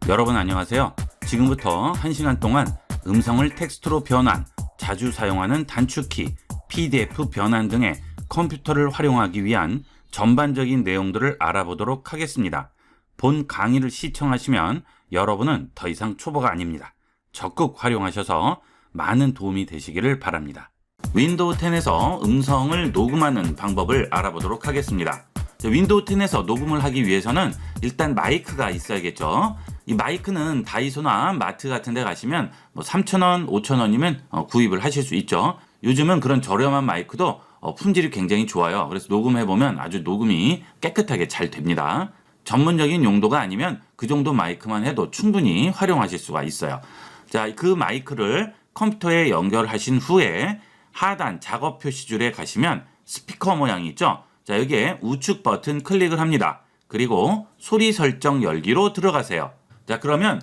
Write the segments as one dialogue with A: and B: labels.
A: 여러분 안녕하세요. 지금부터 1시간 동안 음성을 텍스트로 변환, 자주 사용하는 단축키, PDF 변환 등의 컴퓨터를 활용하기 위한 전반적인 내용들을 알아보도록 하겠습니다. 본 강의를 시청하시면 여러분은 더 이상 초보가 아닙니다. 적극 활용하셔서 많은 도움이 되시기를 바랍니다. 윈도우 10에서 음성을 녹음하는 방법을 알아보도록 하겠습니다. 윈도우 10에서 녹음을 하기 위해서는 일단 마이크가 있어야겠죠. 이 마이크는 다이소나 마트 같은 데 가시면 3,000원, 5,000원이면 구입을 하실 수 있죠. 요즘은 그런 저렴한 마이크도 품질이 굉장히 좋아요. 그래서 녹음해보면 아주 녹음이 깨끗하게 잘 됩니다. 전문적인 용도가 아니면 그 정도 마이크만 해도 충분히 활용하실 수가 있어요. 자, 그 마이크를 컴퓨터에 연결하신 후에 하단 작업 표시줄에 가시면 스피커 모양이 있죠. 자, 여기에 우측 버튼 클릭을 합니다. 그리고 소리 설정 열기로 들어가세요. 자, 그러면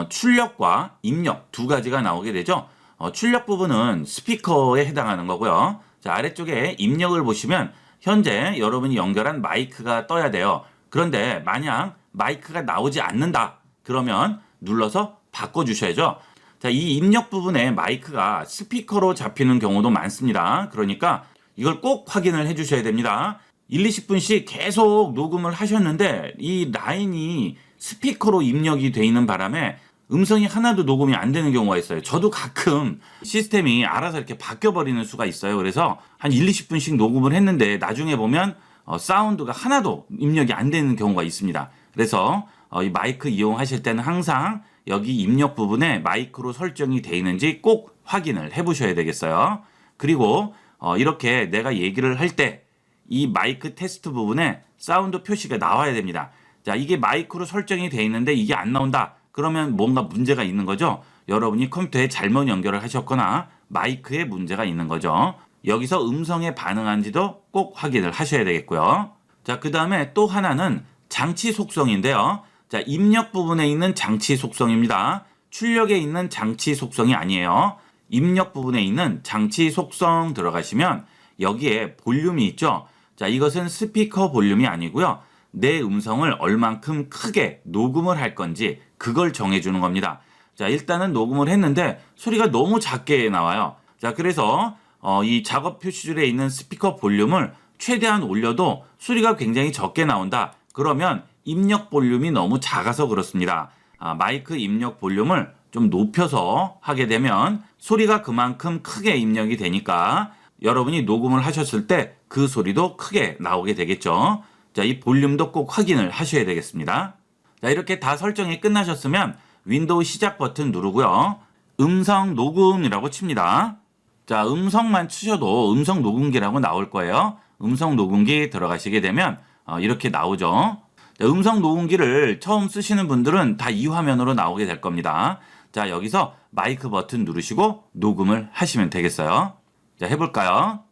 A: 출력과 입력 두 가지가 나오게 되죠. 출력 부분은 스피커에 해당하는 거고요. 자, 아래쪽에 입력을 보시면 현재 여러분이 연결한 마이크가 떠야 돼요. 그런데 만약 마이크가 나오지 않는다 그러면 눌러서 바꿔주셔야죠. 자, 이 입력 부분에 마이크가 스피커로 잡히는 경우도 많습니다. 그러니까 이걸 꼭 확인을 해주셔야 됩니다. 1, 20분씩 계속 녹음을 하셨는데 이 라인이 스피커로 입력이 돼 있는 바람에 음성이 하나도 녹음이 안 되는 경우가 있어요. 저도 가끔 시스템이 알아서 이렇게 바뀌어버리는 수가 있어요. 그래서 한 1, 20분씩 녹음을 했는데 나중에 보면 사운드가 하나도 입력이 안 되는 경우가 있습니다. 그래서 이 마이크 이용하실 때는 항상 여기 입력 부분에 마이크로 설정이 돼 있는지 꼭 확인을 해 보셔야 되겠어요. 그리고 이렇게 내가 얘기를 할 때 이 마이크 테스트 부분에 사운드 표시가 나와야 됩니다. 자, 이게 마이크로 설정이 돼 있는데 이게 안 나온다. 그러면 뭔가 문제가 있는 거죠. 여러분이 컴퓨터에 잘못 연결을 하셨거나 마이크에 문제가 있는 거죠. 여기서 음성에 반응한지도 꼭 확인을 하셔야 되겠고요. 자, 그 다음에 또 하나는 장치 속성인데요. 자, 입력 부분에 있는 장치 속성입니다. 출력에 있는 장치 속성이 아니에요. 입력 부분에 있는 장치 속성 들어가시면 여기에 볼륨이 있죠. 자, 이것은 스피커 볼륨이 아니고요. 내 음성을 얼만큼 크게 녹음을 할 건지 그걸 정해주는 겁니다. 자, 일단은 녹음을 했는데 소리가 너무 작게 나와요. 자, 그래서 이 작업 표시줄에 있는 스피커 볼륨을 최대한 올려도 소리가 굉장히 적게 나온다. 그러면 입력 볼륨이 너무 작아서 그렇습니다. 마이크 입력 볼륨을 좀 높여서 하게 되면 소리가 그만큼 크게 입력이 되니까 여러분이 녹음을 하셨을 때 그 소리도 크게 나오게 되겠죠. 자, 이 볼륨도 꼭 확인을 하셔야 되겠습니다. 자, 이렇게 다 설정이 끝나셨으면 윈도우 시작 버튼 누르고요. 음성 녹음이라고 칩니다. 자, 음성만 치셔도 음성 녹음기라고 나올 거예요. 음성 녹음기 들어가시게 되면 이렇게 나오죠. 자, 음성 녹음기를 처음 쓰시는 분들은 다 이 화면으로 나오게 될 겁니다. 자, 여기서 마이크 버튼 누르시고 녹음을 하시면 되겠어요. 자, 해볼까요?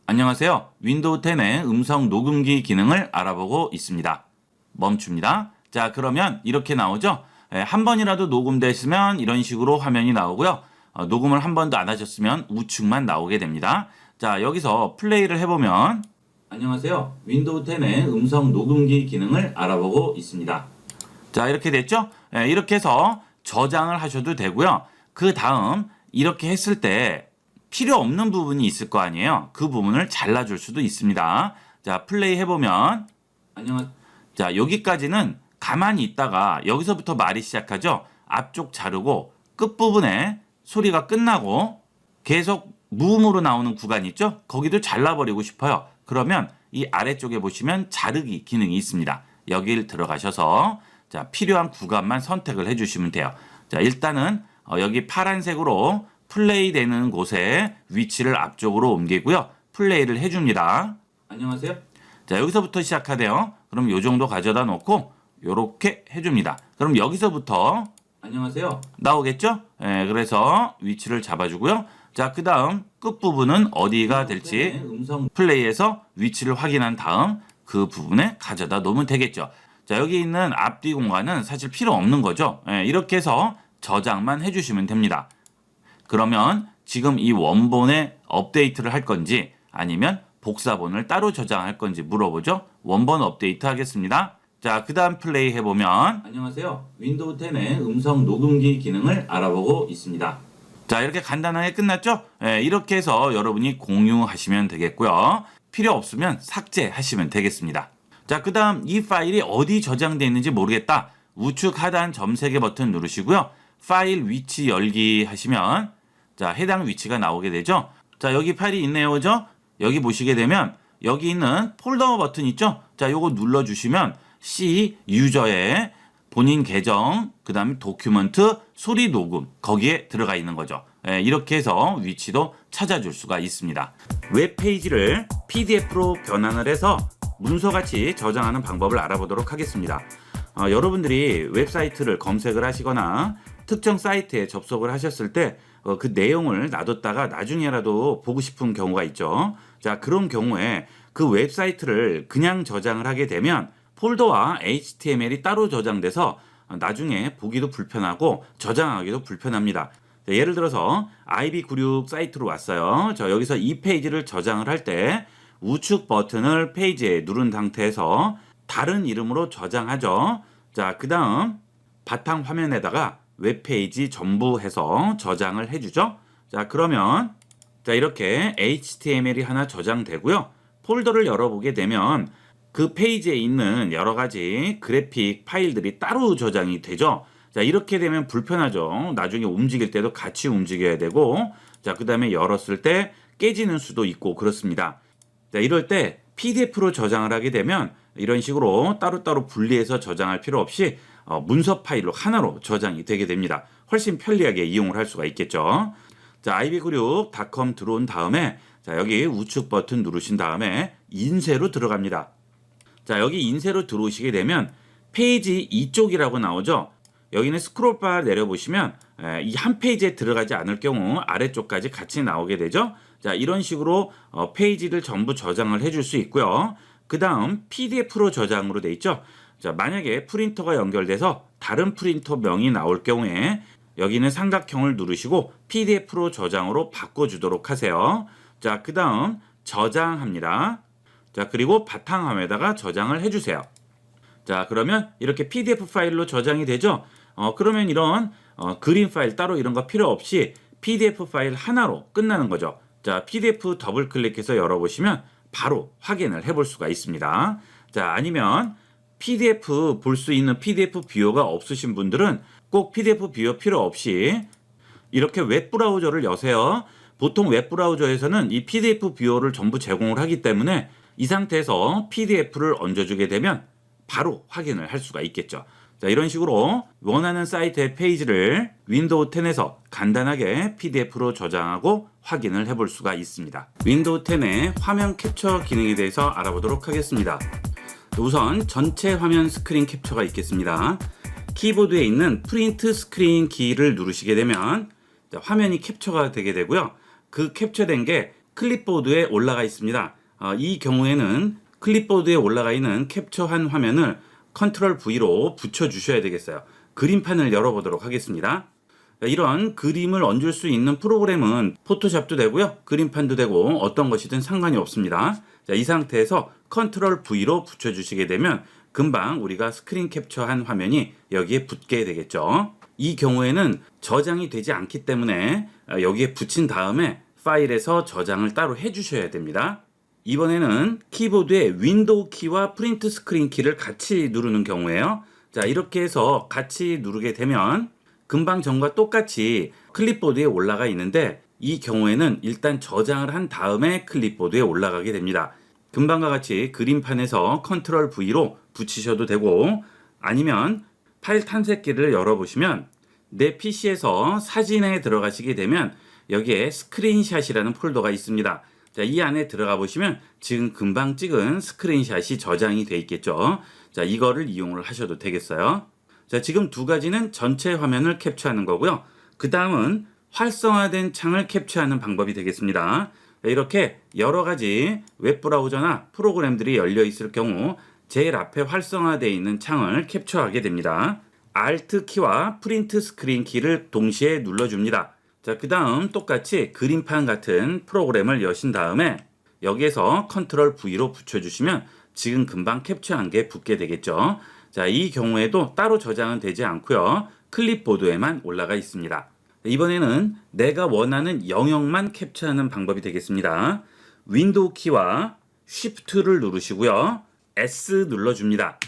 A: 안녕하세요. 윈도우 10의 음성 녹음기 기능을 알아보고 있습니다. 멈춥니다. 자, 그러면 이렇게 나오죠? 한 번이라도 녹음됐으면 이런 식으로 화면이 나오고요. 녹음을 한 번도 안 하셨으면 우측만 나오게 됩니다. 자, 여기서 플레이를 해보면 안녕하세요. 윈도우 10의 음성 녹음기 기능을 알아보고 있습니다. 자, 이렇게 됐죠? 이렇게 해서 저장을 하셔도 되고요. 그 다음 이렇게 했을 때 필요 없는 부분이 있을 거 아니에요. 그 부분을 잘라줄 수도 있습니다. 자, 플레이 해보면 자, 여기까지는 가만히 있다가 여기서부터 말이 시작하죠. 앞쪽 자르고 끝부분에 소리가 끝나고 계속 무음으로 나오는 구간 있죠. 거기도 잘라버리고 싶어요. 그러면 이 아래쪽에 보시면 자르기 기능이 있습니다. 여기를 들어가셔서 자, 필요한 구간만 선택을 해주시면 돼요. 자, 일단은 여기 파란색으로 플레이 되는 곳에 위치를 앞쪽으로 옮기고요. 플레이를 해줍니다. 안녕하세요. 자, 여기서부터 시작하대요. 그럼 요 정도 가져다 놓고 요렇게 해줍니다. 그럼 여기서부터 안녕하세요. 나오겠죠? 그래서 위치를 잡아주고요. 자, 그 다음 끝부분은 어디가 될지 음성 플레이에서 위치를 확인한 다음 그 부분에 가져다 놓으면 되겠죠. 자, 여기 있는 앞뒤 공간은 사실 필요 없는 거죠. 이렇게 해서 저장만 해주시면 됩니다. 그러면 지금 이 원본에 업데이트를 할 건지 아니면 복사본을 따로 저장할 건지 물어보죠. 원본 업데이트 하겠습니다. 자, 그 다음 플레이 해보면 안녕하세요. 윈도우 10의 음성 녹음기 기능을 알아보고 있습니다. 자, 이렇게 간단하게 끝났죠? 이렇게 해서 여러분이 공유하시면 되겠고요. 필요 없으면 삭제하시면 되겠습니다. 자, 그 다음 이 파일이 어디 저장되어 있는지 모르겠다. 우측 하단 점 3개 버튼 누르시고요. 파일 위치 열기 하시면 자, 해당 위치가 나오게 되죠. 자, 여기 파일이 있네요. 그죠? 여기 보시게 되면 여기 있는 폴더 버튼 있죠? 자, 요거 눌러주시면 C 유저의 본인 계정, 그 다음에 도큐먼트, 소리 녹음 거기에 들어가 있는 거죠. 이렇게 해서 위치도 찾아줄 수가 있습니다. 웹페이지를 PDF로 변환을 해서 문서같이 저장하는 방법을 알아보도록 하겠습니다. 여러분들이 웹사이트를 검색을 하시거나 특정 사이트에 접속을 하셨을 때 그 내용을 놔뒀다가 나중에라도 보고 싶은 경우가 있죠. 자, 그런 경우에 그 웹사이트를 그냥 저장을 하게 되면 폴더와 HTML이 따로 저장돼서 나중에 보기도 불편하고 저장하기도 불편합니다. 자, 예를 들어서 IB96 사이트로 왔어요. 여기서 이 페이지를 저장을 할 때 우측 버튼을 페이지에 누른 상태에서 다른 이름으로 저장하죠. 자, 그 다음 바탕 화면에다가 웹페이지 전부 해서 저장을 해주죠. 자, 그러면 자, 이렇게 HTML이 하나 저장되고요. 폴더를 열어보게 되면 그 페이지에 있는 여러 가지 그래픽 파일들이 따로 저장이 되죠. 자, 이렇게 되면 불편하죠. 나중에 움직일 때도 같이 움직여야 되고, 자, 그 다음에 열었을 때 깨지는 수도 있고 그렇습니다. 자, 이럴 때 PDF로 저장을 하게 되면 이런 식으로 따로따로 분리해서 저장할 필요 없이 문서 파일로 하나로 저장이 되게 됩니다. 훨씬 편리하게 이용을 할 수가 있겠죠. 자, ib96.com 들어온 다음에 자, 여기 우측 버튼 누르신 다음에 인쇄로 들어갑니다. 자, 여기 인쇄로 들어오시게 되면 페이지 2쪽이라고 나오죠. 여기는 스크롤바 내려보시면 이 한 페이지에 들어가지 않을 경우 아래쪽까지 같이 나오게 되죠. 자, 이런 식으로 페이지를 전부 저장을 해줄 수 있고요. 그 다음 PDF로 저장으로 돼 있죠. 자, 만약에 프린터가 연결돼서 다른 프린터 명이 나올 경우에 여기는 삼각형을 누르시고 PDF로 저장으로 바꿔주도록 하세요. 자, 그 다음 저장합니다. 자, 그리고 바탕화면에다가 저장을 해주세요. 자, 그러면 이렇게 PDF 파일로 저장이 되죠. 그러면 이런 그림 파일 따로 이런 거 필요 없이 PDF 파일 하나로 끝나는 거죠. 자, PDF 더블 클릭해서 열어보시면 바로 확인을 해볼 수가 있습니다. 자, 아니면 PDF 볼 수 있는 PDF 뷰어가 없으신 분들은 꼭 PDF 뷰어 필요 없이 이렇게 웹브라우저를 여세요. 보통 웹브라우저에서는 이 PDF 뷰어를 전부 제공을 하기 때문에 이 상태에서 PDF를 얹어주게 되면 바로 확인을 할 수가 있겠죠. 자, 이런 식으로 원하는 사이트의 페이지를 윈도우 10에서 간단하게 PDF로 저장하고 확인을 해볼 수가 있습니다. 윈도우 10의 화면 캡처 기능에 대해서 알아보도록 하겠습니다. 우선 전체 화면 스크린 캡처가 있겠습니다. 키보드에 있는 프린트 스크린 키를 누르시게 되면 화면이 캡처가 되게 되고요. 그 캡처된 게 클립보드에 올라가 있습니다. 이 경우에는 클립보드에 올라가 있는 캡처한 화면을 컨트롤 V로 붙여주셔야 되겠어요. 그림판을 열어보도록 하겠습니다. 이런 그림을 얹을 수 있는 프로그램은 포토샵도 되고요. 그림판도 되고 어떤 것이든 상관이 없습니다. 자, 이 상태에서 컨트롤 V로 붙여주시게 되면 금방 우리가 스크린 캡처한 화면이 여기에 붙게 되겠죠. 이 경우에는 저장이 되지 않기 때문에 여기에 붙인 다음에 파일에서 저장을 따로 해주셔야 됩니다. 이번에는 키보드에 윈도우 키와 프린트 스크린 키를 같이 누르는 경우에요. 자, 이렇게 해서 같이 누르게 되면 금방 전과 똑같이 클립보드에 올라가 있는데 이 경우에는 일단 저장을 한 다음에 클립보드에 올라가게 됩니다. 금방과 같이 그림판에서 컨트롤 V로 붙이셔도 되고 아니면 파일 탐색기를 열어보시면 내 PC에서 사진에 들어가시게 되면 여기에 스크린샷이라는 폴더가 있습니다. 자, 이 안에 들어가 보시면 지금 금방 찍은 스크린샷이 저장이 돼 있겠죠. 자, 이거를 이용을 하셔도 되겠어요. 자, 지금 두 가지는 전체 화면을 캡처하는 거고요. 그 다음은 활성화된 창을 캡처하는 방법이 되겠습니다. 자, 이렇게 여러 가지 웹브라우저나 프로그램들이 열려 있을 경우 제일 앞에 활성화되어 있는 창을 캡처하게 됩니다. Alt 키와 프린트 스크린 키를 동시에 눌러줍니다. 자, 그 다음 똑같이 그림판 같은 프로그램을 여신 다음에 여기에서 컨트롤 V로 붙여주시면 지금 금방 캡처한 게 붙게 되겠죠. 자, 이 경우에도 따로 저장은 되지 않고요. 클립보드에만 올라가 있습니다. 이번에는 내가 원하는 영역만 캡처하는 방법이 되겠습니다. 윈도우 키와 쉬프트를 누르시고요. S 눌러줍니다.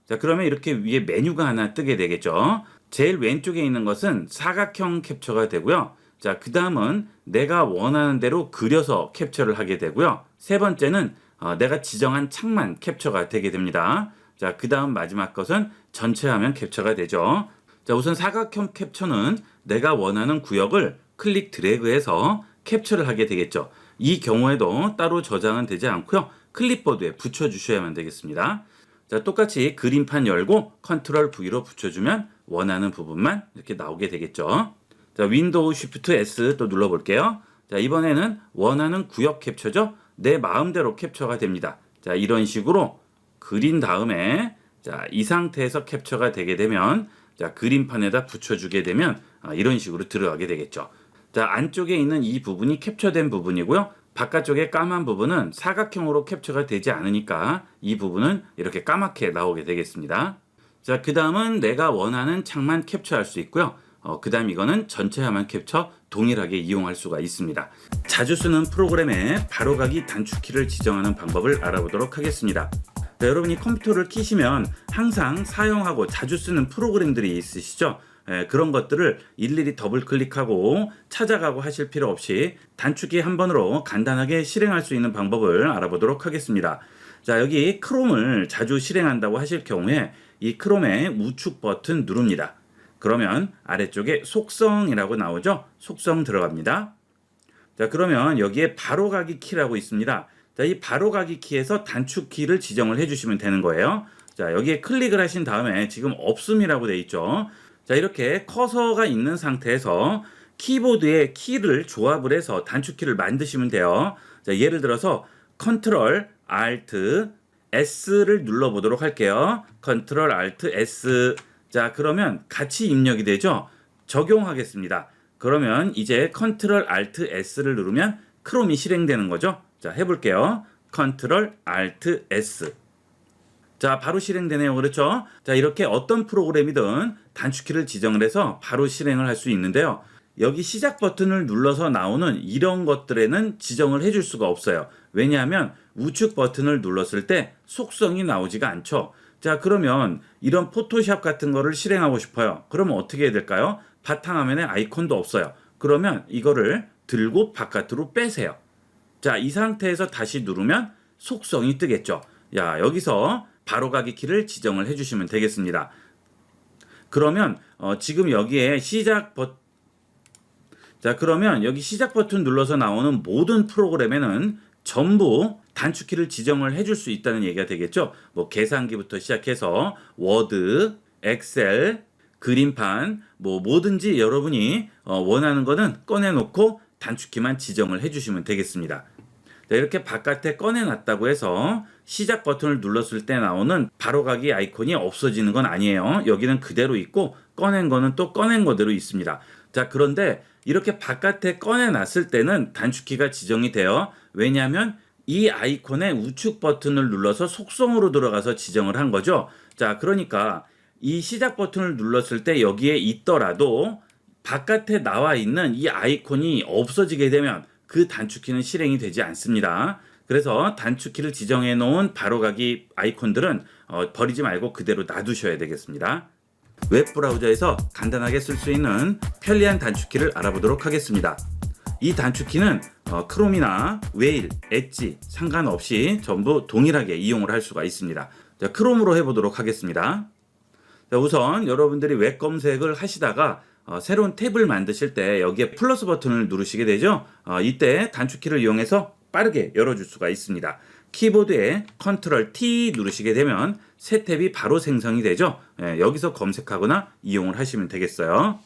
A: 자, 그러면 이렇게 위에 메뉴가 하나 뜨게 되겠죠. 제일 왼쪽에 있는 것은 사각형 캡처가 되고요. 자, 그 다음은 내가 원하는 대로 그려서 캡처를 하게 되고요. 세 번째는 내가 지정한 창만 캡처가 되게 됩니다. 자, 그 다음 마지막 것은 전체 화면 캡처가 되죠. 자, 우선 사각형 캡처는 내가 원하는 구역을 클릭 드래그해서 캡처를 하게 되겠죠. 이 경우에도 따로 저장은 되지 않고요. 클립보드에 붙여주셔야만 되겠습니다. 자, 똑같이 그림판 열고 컨트롤 V로 붙여주면 원하는 부분만 이렇게 나오게 되겠죠. 자, 윈도우 쉬프트 S 또 눌러볼게요. 자, 이번에는 원하는 구역 캡처죠. 내 마음대로 캡처가 됩니다. 자, 이런 식으로 그린 다음에 자, 이 상태에서 캡처가 되게 되면 자, 그림판에다 붙여주게 되면 이런 식으로 들어가게 되겠죠. 자, 안쪽에 있는 이 부분이 캡처된 부분이고요. 바깥쪽에 까만 부분은 사각형으로 캡처가 되지 않으니까 이 부분은 이렇게 까맣게 나오게 되겠습니다. 자, 그 다음은 내가 원하는 창만 캡처할 수 있고요. 그 다음 이거는 전체 화면 캡처 동일하게 이용할 수가 있습니다. 자주 쓰는 프로그램에 바로가기 단축키를 지정하는 방법을 알아보도록 하겠습니다. 자, 여러분이 컴퓨터를 켜시면 항상 사용하고 자주 쓰는 프로그램들이 있으시죠? 그런 것들을 일일이 더블 클릭하고 찾아가고 하실 필요 없이 단축키 한 번으로 간단하게 실행할 수 있는 방법을 알아보도록 하겠습니다. 자, 여기 크롬을 자주 실행한다고 하실 경우에 이 크롬의 우측 버튼 누릅니다. 그러면 아래쪽에 속성이라고 나오죠? 속성 들어갑니다. 자, 그러면 여기에 바로가기 키라고 있습니다. 자, 이 바로가기 키에서 단축키를 지정을 해주시면 되는 거예요. 자, 여기에 클릭을 하신 다음에 지금 없음이라고 되어 있죠. 자, 이렇게 커서가 있는 상태에서 키보드에 키를 조합을 해서 단축키를 만드시면 돼요. 자, 예를 들어서 컨트롤 알트 S를 눌러보도록 할게요. 컨트롤 알트 S. 자, 그러면 같이 입력이 되죠. 적용하겠습니다. 그러면 이제 컨트롤 알트 S를 누르면 크롬이 실행되는 거죠. 자, 해볼게요. 컨트롤 알트 S. 자, 바로 실행되네요. 그렇죠? 자, 이렇게 어떤 프로그램이든 단축키를 지정을 해서 바로 실행을 할 수 있는데요. 여기 시작 버튼을 눌러서 나오는 이런 것들에는 지정을 해줄 수가 없어요. 왜냐하면 우측 버튼을 눌렀을 때 속성이 나오지가 않죠. 자, 그러면 이런 포토샵 같은 거를 실행하고 싶어요. 그러면 어떻게 해야 될까요? 바탕화면에 아이콘도 없어요. 그러면 이거를 들고 바깥으로 빼세요. 자, 이 상태에서 다시 누르면 속성이 뜨겠죠. 야, 여기서 바로가기 키를 지정을 해주시면 되겠습니다. 그러면 지금 여기에 그러면 여기 시작 버튼 눌러서 나오는 모든 프로그램에는 전부 단축키를 지정을 해줄 수 있다는 얘기가 되겠죠. 뭐 계산기부터 시작해서 워드, 엑셀, 그림판 뭐 뭐든지 여러분이 원하는 거는 꺼내놓고 단축키만 지정을 해주시면 되겠습니다. 자, 이렇게 바깥에 꺼내놨다고 해서 시작 버튼을 눌렀을 때 나오는 바로가기 아이콘이 없어지는 건 아니에요. 여기는 그대로 있고 꺼낸 거는 또 꺼낸 거대로 있습니다. 자, 그런데 이렇게 바깥에 꺼내놨을 때는 단축키가 지정이 돼요. 왜냐하면 이 아이콘의 우측 버튼을 눌러서 속성으로 들어가서 지정을 한 거죠. 자, 그러니까 이 시작 버튼을 눌렀을 때 여기에 있더라도 바깥에 나와 있는 이 아이콘이 없어지게 되면 그 단축키는 실행이 되지 않습니다. 그래서 단축키를 지정해 놓은 바로가기 아이콘들은 버리지 말고 그대로 놔두셔야 되겠습니다. 웹브라우저에서 간단하게 쓸 수 있는 편리한 단축키를 알아보도록 하겠습니다. 이 단축키는 크롬이나 웨일, 엣지 상관없이 전부 동일하게 이용을 할 수가 있습니다. 자, 크롬으로 해보도록 하겠습니다. 자, 우선 여러분들이 웹 검색을 하시다가 새로운 탭을 만드실 때 여기에 플러스 버튼을 누르시게 되죠. 이때 단축키를 이용해서 빠르게 열어줄 수가 있습니다. 키보드에 컨트롤 T 누르시게 되면 새 탭이 바로 생성이 되죠. 여기서 검색하거나 이용을 하시면 되겠어요.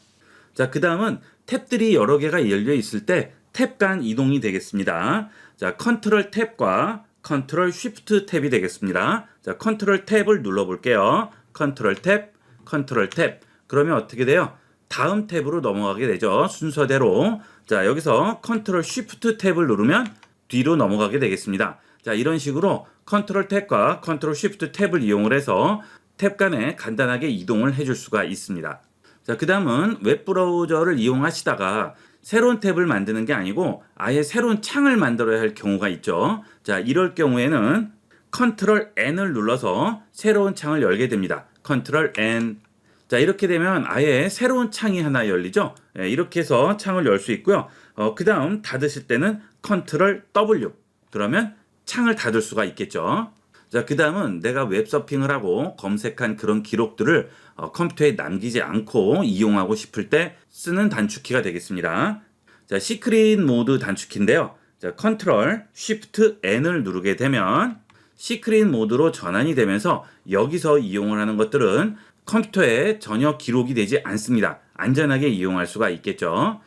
A: 자, 그 다음은 탭들이 여러 개가 열려 있을 때 탭 간 이동이 되겠습니다. 자, 컨트롤 탭과 컨트롤 쉬프트 탭이 되겠습니다. 자, 컨트롤 탭을 눌러볼게요. 컨트롤 탭, 컨트롤 탭. 그러면 어떻게 돼요? 다음 탭으로 넘어가게 되죠. 순서대로. 자, 여기서 컨트롤 쉬프트 탭을 누르면 뒤로 넘어가게 되겠습니다. 자, 이런 식으로 컨트롤 탭과 컨트롤 쉬프트 탭을 이용을 해서 탭 간에 간단하게 이동을 해줄 수가 있습니다. 자, 그 다음은 웹브라우저를 이용하시다가 새로운 탭을 만드는 게 아니고 아예 새로운 창을 만들어야 할 경우가 있죠. 자, 이럴 경우에는 컨트롤 N을 눌러서 새로운 창을 열게 됩니다. 컨트롤 N. 자, 이렇게 되면 아예 새로운 창이 하나 열리죠. 이렇게 해서 창을 열 수 있고요. 그 다음 닫으실 때는 컨트롤 W. 그러면 창을 닫을 수가 있겠죠. 자, 그 다음은 내가 웹서핑을 하고 검색한 그런 기록들을 컴퓨터에 남기지 않고 이용하고 싶을 때 쓰는 단축키가 되겠습니다. 자, 시크릿 모드 단축키인데요. 자, 컨트롤 쉬프트 N을 누르게 되면 시크릿 모드로 전환이 되면서 여기서 이용을 하는 것들은 컴퓨터에 전혀 기록이 되지 않습니다. 안전하게 이용할 수가 있겠죠.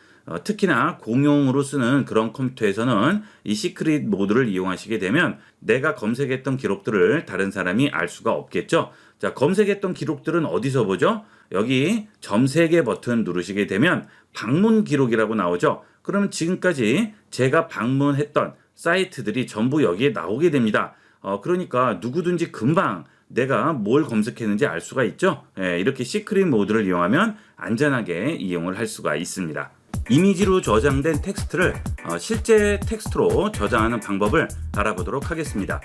A: 특히나 공용으로 쓰는 그런 컴퓨터에서는 이 시크릿 모드를 이용하시게 되면 내가 검색했던 기록들을 다른 사람이 알 수가 없겠죠. 자, 검색했던 기록들은 어디서 보죠? 여기 점 3개 버튼 누르시게 되면 방문 기록이라고 나오죠. 그러면 지금까지 제가 방문했던 사이트들이 전부 여기에 나오게 됩니다. 그러니까 누구든지 금방 내가 뭘 검색했는지 알 수가 있죠. 이렇게 시크릿 모드를 이용하면 안전하게 이용을 할 수가 있습니다. 이미지로 저장된 텍스트를 실제 텍스트로 저장하는 방법을 알아보도록 하겠습니다.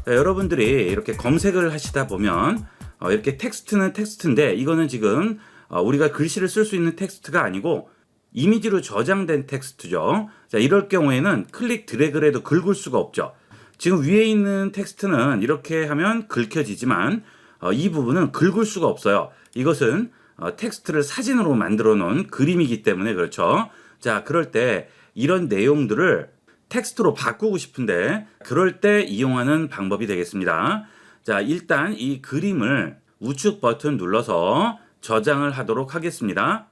A: 여러분들이 이렇게 검색을 하시다 보면 이렇게 텍스트는 텍스트인데 이거는 지금 우리가 글씨를 쓸 수 있는 텍스트가 아니고 이미지로 저장된 텍스트죠. 자, 이럴 경우에는 클릭 드래그를 해도 긁을 수가 없죠. 지금 위에 있는 텍스트는 이렇게 하면 긁혀지지만 이 부분은 긁을 수가 없어요. 이것은 텍스트를 사진으로 만들어 놓은 그림이기 때문에 그렇죠. 자, 그럴 때 이런 내용들을 텍스트로 바꾸고 싶은데 그럴 때 이용하는 방법이 되겠습니다. 자, 일단 이 그림을 우측 버튼 눌러서 저장을 하도록 하겠습니다.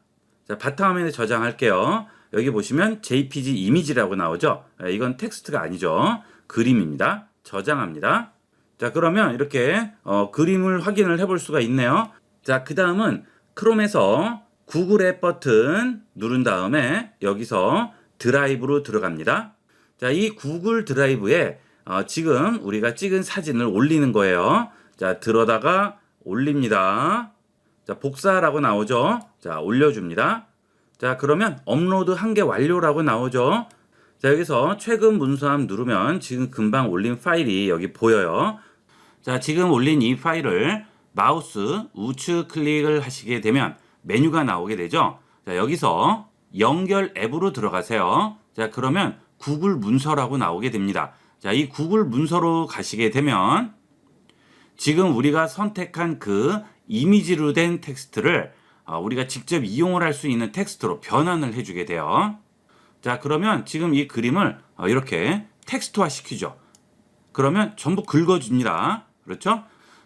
A: 자, 바탕화면에 저장할게요. 여기 보시면 JPG 이미지라고 나오죠. 이건 텍스트가 아니죠. 그림입니다. 저장합니다. 자, 그러면 이렇게 그림을 확인을 해볼 수가 있네요. 자, 그 다음은 크롬에서 구글 앱 버튼 누른 다음에 여기서 드라이브로 들어갑니다. 자, 이 구글 드라이브에 지금 우리가 찍은 사진을 올리는 거예요. 자, 들어다가 올립니다. 자, 복사라고 나오죠. 자, 올려줍니다. 자, 그러면 업로드 한 개 완료라고 나오죠. 자, 여기서 최근 문서함 누르면 지금 금방 올린 파일이 여기 보여요. 자, 지금 올린 이 파일을 마우스 우측 클릭을 하시게 되면 메뉴가 나오게 되죠. 자, 여기서 연결 앱으로 들어가세요. 자, 그러면 구글 문서라고 나오게 됩니다. 자, 이 구글 문서로 가시게 되면 지금 우리가 선택한 그 이미지로 된 텍스트를 우리가 직접 이용을 할 수 있는 텍스트로 변환을 해주게 돼요. 자, 그러면 지금 이 그림을 이렇게 텍스트화 시키죠. 그러면 전부 긁어줍니다. 그렇죠?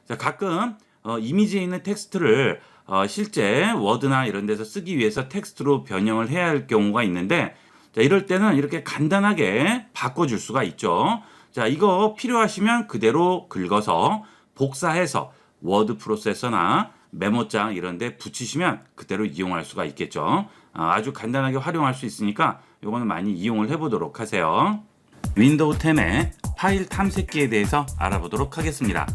A: 자, 가끔 이미지에 있는 텍스트를 실제 워드나 이런 데서 쓰기 위해서 텍스트로 변형을 해야 할 경우가 있는데 자, 이럴 때는 이렇게 간단하게 바꿔줄 수가 있죠. 자, 이거 필요하시면 그대로 긁어서 복사해서 워드 프로세서나 메모장 이런 데 붙이시면 그대로 이용할 수가 있겠죠. 아주 간단하게 활용할 수 있으니까 이거는 많이 이용을 해보도록 하세요. 윈도우 10의 파일 탐색기에 대해서 알아보도록 하겠습니다.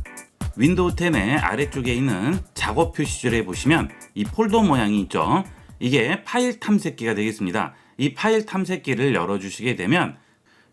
A: 윈도우 10의 아래쪽에 있는 작업 표시줄에 보시면 이 폴더 모양이 있죠. 이게 파일 탐색기가 되겠습니다. 이 파일 탐색기를 열어주시게 되면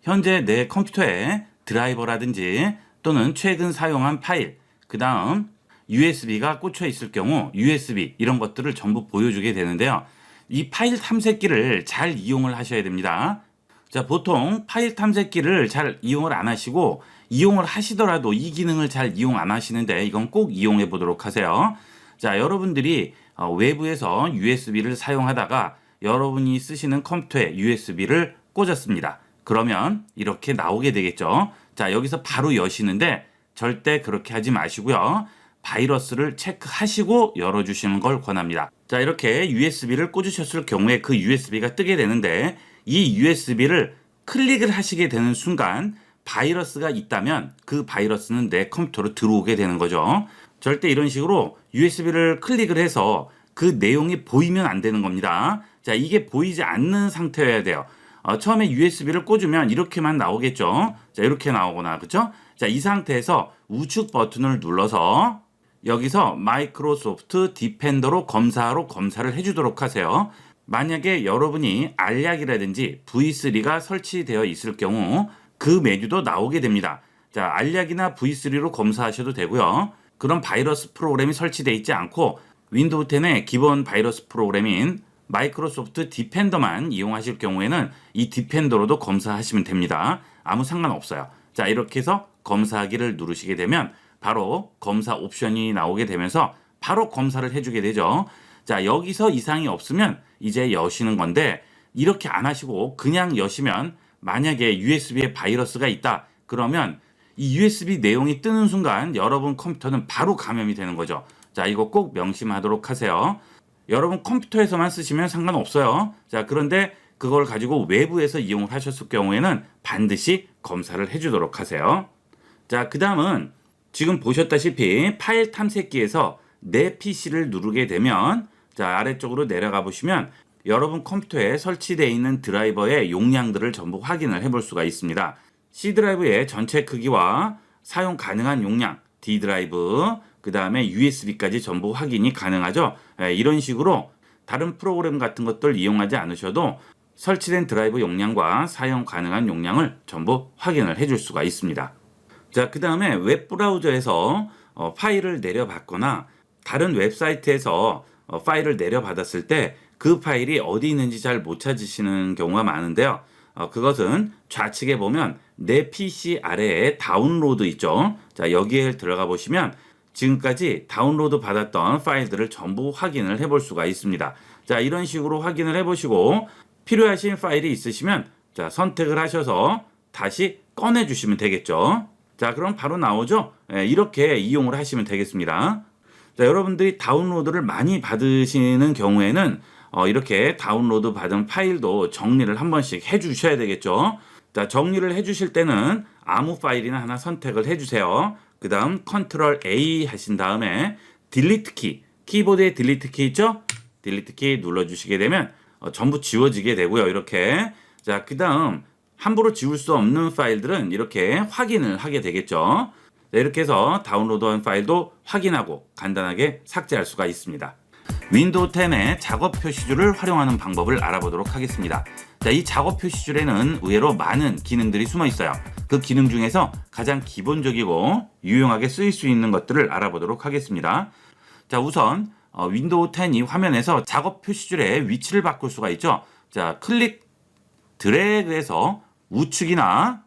A: 현재 내 컴퓨터에 드라이버라든지 또는 최근 사용한 파일, 그 다음 USB가 꽂혀 있을 경우 USB 이런 것들을 전부 보여주게 되는데요. 이 파일 탐색기를 잘 이용을 하셔야 됩니다. 자, 보통 파일 탐색기를 잘 이용을 안 하시고 이용을 하시더라도 이 기능을 잘 이용 안 하시는데 이건 꼭 이용해 보도록 하세요. 자, 여러분들이 외부에서 USB를 사용하다가 여러분이 쓰시는 컴퓨터에 USB를 꽂았습니다. 그러면 이렇게 나오게 되겠죠. 자, 여기서 바로 여시는데 절대 그렇게 하지 마시고요. 바이러스를 체크하시고 열어주시는 걸 권합니다. 자, 이렇게 USB를 꽂으셨을 경우에 그 USB가 뜨게 되는데 이 USB를 클릭을 하시게 되는 순간 바이러스가 있다면 그 바이러스는 내 컴퓨터로 들어오게 되는 거죠. 절대 이런 식으로 USB를 클릭을 해서 그 내용이 보이면 안 되는 겁니다. 자, 이게 보이지 않는 상태여야 돼요. 처음에 USB를 꽂으면 이렇게만 나오겠죠. 자, 이렇게 나오거나, 그렇죠? 자, 이 상태에서 우측 버튼을 눌러서 여기서 마이크로소프트 디펜더로 검사를 해주도록 하세요. 만약에 여러분이 알약이라든지 V3가 설치되어 있을 경우 그 메뉴도 나오게 됩니다. 자, 알약이나 V3로 검사하셔도 되고요. 그런 바이러스 프로그램이 설치되어 있지 않고 윈도우 10의 기본 바이러스 프로그램인 마이크로소프트 디펜더만 이용하실 경우에는 이 디펜더로도 검사하시면 됩니다. 아무 상관없어요. 자, 이렇게 해서 검사하기를 누르시게 되면 바로 검사 옵션이 나오게 되면서 바로 검사를 해주게 되죠. 자, 여기서 이상이 없으면 이제 여시는 건데 이렇게 안 하시고 그냥 여시면 만약에 USB에 바이러스가 있다 그러면 이 USB 내용이 뜨는 순간 여러분 컴퓨터는 바로 감염이 되는 거죠. 자, 이거 꼭 명심하도록 하세요. 여러분 컴퓨터에서만 쓰시면 상관없어요. 자, 그런데 그걸 가지고 외부에서 이용을 하셨을 경우에는 반드시 검사를 해주도록 하세요. 자, 그 다음은 지금 보셨다시피 파일 탐색기에서 내 PC를 누르게 되면 자, 아래쪽으로 내려가 보시면 여러분 컴퓨터에 설치되어 있는 드라이버의 용량들을 전부 확인을 해볼 수가 있습니다. C 드라이브의 전체 크기와 사용 가능한 용량, D 드라이브, 그 다음에 USB까지 전부 확인이 가능하죠. 이런 식으로 다른 프로그램 같은 것들 이용하지 않으셔도 설치된 드라이브 용량과 사용 가능한 용량을 전부 확인을 해줄 수가 있습니다. 자, 그 다음에 웹브라우저에서 파일을 내려받거나 다른 웹사이트에서 파일을 내려받았을 때 그 파일이 어디 있는지 잘 못 찾으시는 경우가 많은데요. 그것은 좌측에 보면 내 PC 아래에 다운로드 있죠. 자, 여기에 들어가 보시면 지금까지 다운로드 받았던 파일들을 전부 확인을 해볼 수가 있습니다. 자, 이런 식으로 확인을 해보시고 필요하신 파일이 있으시면 자, 선택을 하셔서 다시 꺼내 주시면 되겠죠. 자, 그럼 바로 나오죠. 이렇게 이용을 하시면 되겠습니다. 자, 여러분들이 다운로드를 많이 받으시는 경우에는 이렇게 다운로드 받은 파일도 정리를 한 번씩 해주셔야 되겠죠. 자, 정리를 해주실 때는 아무 파일이나 하나 선택을 해주세요. 그 다음 컨트롤 A 하신 다음에 딜리트 키, 키보드에 딜리트 키 있죠? 딜리트 키 눌러주시게 되면 전부 지워지게 되고요. 이렇게. 자, 그 다음 함부로 지울 수 없는 파일들은 이렇게 확인을 하게 되겠죠. 자, 이렇게 해서 다운로드한 파일도 확인하고 간단하게 삭제할 수가 있습니다. 윈도우 10의 작업 표시줄을 활용하는 방법을 알아보도록 하겠습니다. 자, 이 작업 표시줄에는 의외로 많은 기능들이 숨어 있어요. 그 기능 중에서 가장 기본적이고 유용하게 쓰일 수 있는 것들을 알아보도록 하겠습니다. 자, 우선 윈도우 10 이 화면에서 작업 표시줄의 위치를 바꿀 수가 있죠. 자, 클릭 드래그해서 우측이나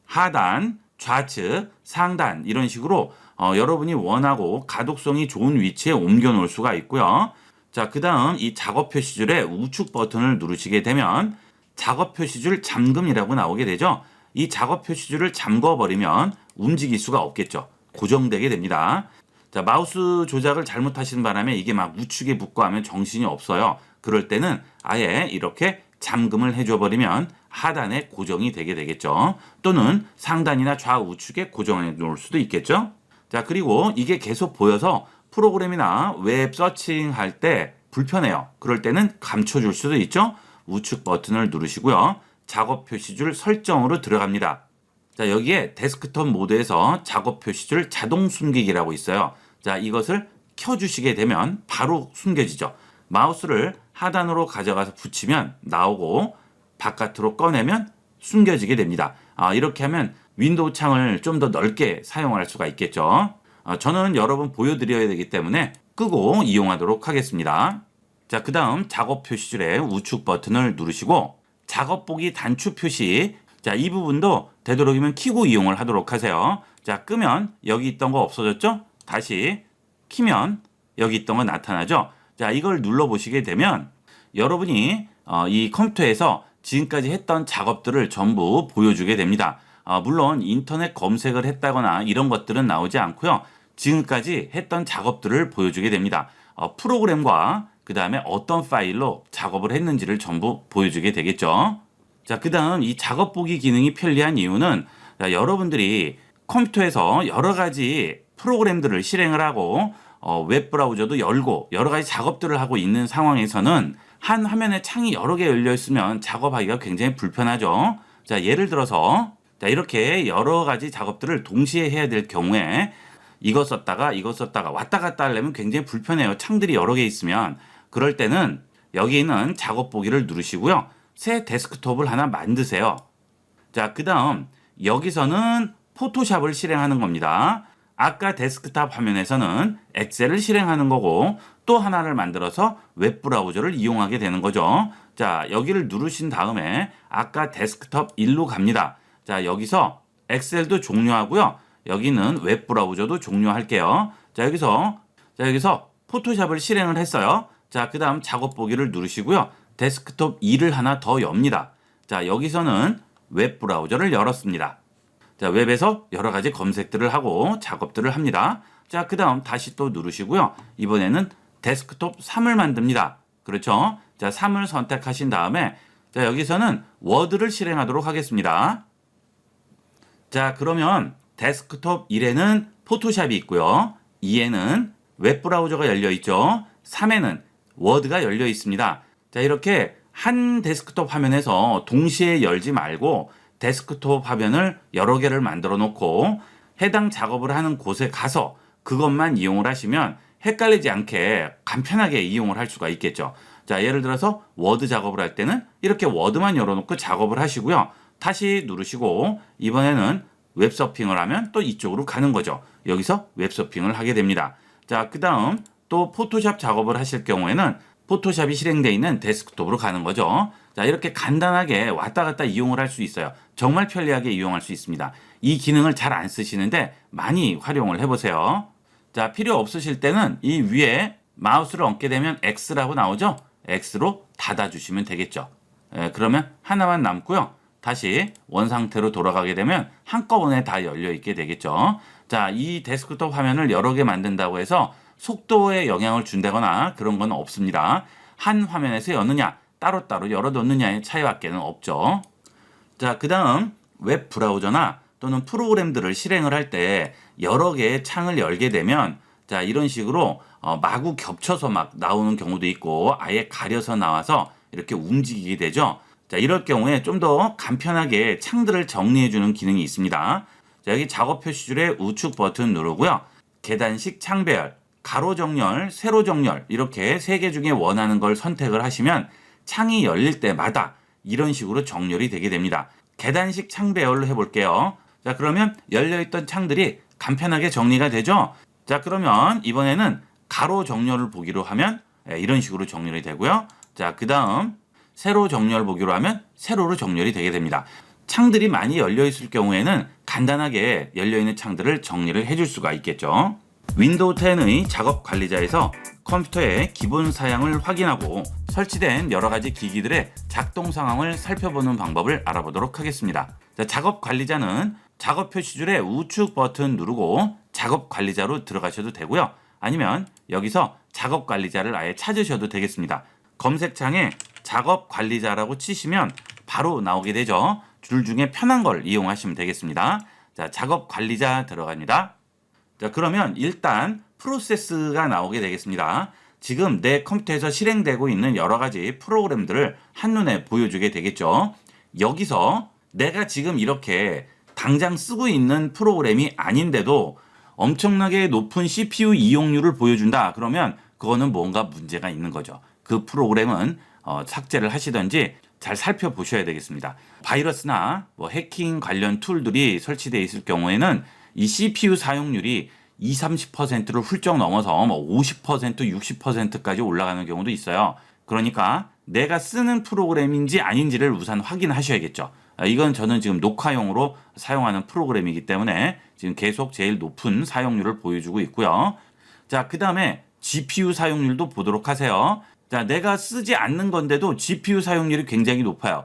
A: 하단, 좌측, 상단 이런 식으로 여러분이 원하고 가독성이 좋은 위치에 옮겨 놓을 수가 있고요. 자, 그 다음 이 작업 표시줄의 우측 버튼을 누르시게 되면 작업 표시줄 잠금이라고 나오게 되죠. 이 작업 표시줄을 잠궈 버리면 움직일 수가 없겠죠. 고정되게 됩니다. 자, 마우스 조작을 잘못하시는 바람에 이게 막 우측에 붙고 하면 정신이 없어요. 그럴 때는 아예 이렇게 잠금을 해줘 버리면 하단에 고정이 되게 되겠죠. 또는 상단이나 좌우측에 고정해 놓을 수도 있겠죠. 자, 그리고 이게 계속 보여서 프로그램이나 웹 서칭할 때 불편해요. 그럴 때는 감춰줄 수도 있죠. 우측 버튼을 누르시고요. 작업 표시줄 설정으로 들어갑니다. 자, 여기에 데스크톱 모드에서 작업 표시줄 자동 숨기기라고 있어요. 자, 이것을 켜주시게 되면 바로 숨겨지죠. 마우스를 하단으로 가져가서 붙이면 나오고 바깥으로 꺼내면 숨겨지게 됩니다. 이렇게 하면 윈도우 창을 좀 더 넓게 사용할 수가 있겠죠. 저는 여러분 보여드려야 되기 때문에 끄고 이용하도록 하겠습니다. 자, 그 다음 작업 표시줄의 우측 버튼을 누르시고 작업 보기 단추 표시, 자, 이 부분도 되도록이면 켜고 이용을 하도록 하세요. 자, 끄면 여기 있던 거 없어졌죠? 다시 키면 여기 있던 거 나타나죠? 자, 이걸 눌러보시게 되면 여러분이 이 컴퓨터에서 지금까지 했던 작업들을 전부 보여주게 됩니다. 물론 인터넷 검색을 했다거나 이런 것들은 나오지 않고요. 지금까지 했던 작업들을 보여주게 됩니다. 프로그램과 그 다음에 어떤 파일로 작업을 했는지를 전부 보여주게 되겠죠. 자, 그 다음 이 작업 보기 기능이 편리한 이유는 여러분들이 컴퓨터에서 여러 가지 프로그램들을 실행을 하고 웹브라우저도 열고 여러 가지 작업들을 하고 있는 상황에서는 한 화면에 창이 여러 개 열려 있으면 작업하기가 굉장히 불편하죠. 자, 예를 들어서 자, 이렇게 여러 가지 작업들을 동시에 해야 될 경우에 이거 썼다가 이거 썼다가 왔다 갔다 하려면 굉장히 불편해요. 창들이 여러 개 있으면. 그럴 때는 여기 있는 작업 보기를 누르시고요. 새 데스크톱을 하나 만드세요. 자, 그 다음 여기서는 포토샵을 실행하는 겁니다. 아까 데스크탑 화면에서는 엑셀을 실행하는 거고 또 하나를 만들어서 웹브라우저를 이용하게 되는 거죠. 자, 여기를 누르신 다음에 아까 데스크톱 1로 갑니다. 자, 여기서 엑셀도 종료하고요. 여기는 웹브라우저도 종료할게요. 자, 여기서 포토샵을 실행을 했어요. 자, 그 다음 작업 보기를 누르시고요. 데스크톱 2를 하나 더 엽니다. 자, 여기서는 웹브라우저를 열었습니다. 자, 웹에서 여러 가지 검색들을 하고 작업들을 합니다. 자, 그 다음 다시 또 누르시고요. 이번에는 데스크톱 3을 만듭니다. 그렇죠? 자, 3을 선택하신 다음에 자, 여기서는 워드를 실행하도록 하겠습니다. 자, 그러면 데스크톱 1에는 포토샵이 있고요. 2에는 웹브라우저가 열려 있죠. 3에는 워드가 열려 있습니다. 자, 이렇게 한 데스크톱 화면에서 동시에 열지 말고 데스크톱 화면을 여러 개를 만들어 놓고 해당 작업을 하는 곳에 가서 그것만 이용을 하시면 헷갈리지 않게 간편하게 이용을 할 수가 있겠죠. 자, 예를 들어서 워드 작업을 할 때는 이렇게 워드만 열어놓고 작업을 하시고요. 다시 누르시고 이번에는 웹서핑을 하면 또 이쪽으로 가는 거죠. 여기서 웹서핑을 하게 됩니다. 자, 그 다음 또 포토샵 작업을 하실 경우에는 포토샵이 실행되어 있는 데스크톱으로 가는 거죠. 자, 이렇게 간단하게 왔다 갔다 이용을 할 수 있어요. 정말 편리하게 이용할 수 있습니다. 이 기능을 잘 안 쓰시는데 많이 활용을 해보세요. 자, 필요 없으실 때는 이 위에 마우스를 얹게 되면 X라고 나오죠? X로 닫아주시면 되겠죠. 그러면 하나만 남고요. 다시 원상태로 돌아가게 되면 한꺼번에 다 열려 있게 되겠죠. 자, 이 데스크톱 화면을 여러 개 만든다고 해서 속도에 영향을 준다거나 그런 건 없습니다. 한 화면에서 여느냐, 따로따로 열어놓느냐의 차이밖에는 없죠. 자, 그 다음 웹 브라우저나 또는 프로그램들을 실행을 할 때 여러 개의 창을 열게 되면 자, 이런 식으로 마구 겹쳐서 막 나오는 경우도 있고 아예 가려서 나와서 이렇게 움직이게 되죠. 자, 이럴 경우에 좀 더 간편하게 창들을 정리해주는 기능이 있습니다. 자, 여기 작업 표시줄에 우측 버튼 누르고요. 계단식 창 배열, 가로 정렬, 세로 정렬 이렇게 세 개 중에 원하는 걸 선택을 하시면 창이 열릴 때마다 이런 식으로 정렬이 되게 됩니다. 계단식 창 배열로 해볼게요. 자, 그러면 열려있던 창들이 간편하게 정리가 되죠. 자, 그러면 이번에는 가로 정렬을 보기로 하면 이런 식으로 정렬이 되고요. 자, 그 다음 세로 정렬 보기로 하면 세로로 정렬이 되게 됩니다. 창들이 많이 열려있을 경우에는 간단하게 열려있는 창들을 정리를 해줄 수가 있겠죠. 윈도우 10의 작업 관리자에서 컴퓨터의 기본 사양을 확인하고 설치된 여러 가지 기기들의 작동 상황을 살펴보는 방법을 알아보도록 하겠습니다. 자, 작업 관리자는 작업 표시줄에 우측 버튼 누르고 작업 관리자로 들어가셔도 되고요. 아니면 여기서 작업 관리자를 아예 찾으셔도 되겠습니다. 검색창에 작업 관리자라고 치시면 바로 나오게 되죠. 줄 중에 편한 걸 이용하시면 되겠습니다. 자, 작업 관리자 들어갑니다. 자, 그러면 일단 프로세스가 나오게 되겠습니다. 지금 내 컴퓨터에서 실행되고 있는 여러 가지 프로그램들을 한눈에 보여주게 되겠죠. 여기서 내가 지금 이렇게 당장 쓰고 있는 프로그램이 아닌데도 엄청나게 높은 CPU 이용률을 보여준다. 그러면 그거는 뭔가 문제가 있는 거죠. 그 프로그램은 삭제를 하시든지 잘 살펴보셔야 되겠습니다. 바이러스나 해킹 관련 툴들이 설치되어 있을 경우에는 이 CPU 사용률이 20-30%를 훌쩍 넘어서 50%, 60%까지 올라가는 경우도 있어요. 그러니까 내가 쓰는 프로그램인지 아닌지를 우선 확인하셔야겠죠. 이건 저는 지금 녹화용으로 사용하는 프로그램이기 때문에 지금 계속 제일 높은 사용률을 보여주고 있고요. 자, 그 다음에 GPU 사용률도 보도록 하세요. 자, 내가 쓰지 않는 건데도 GPU 사용률이 굉장히 높아요.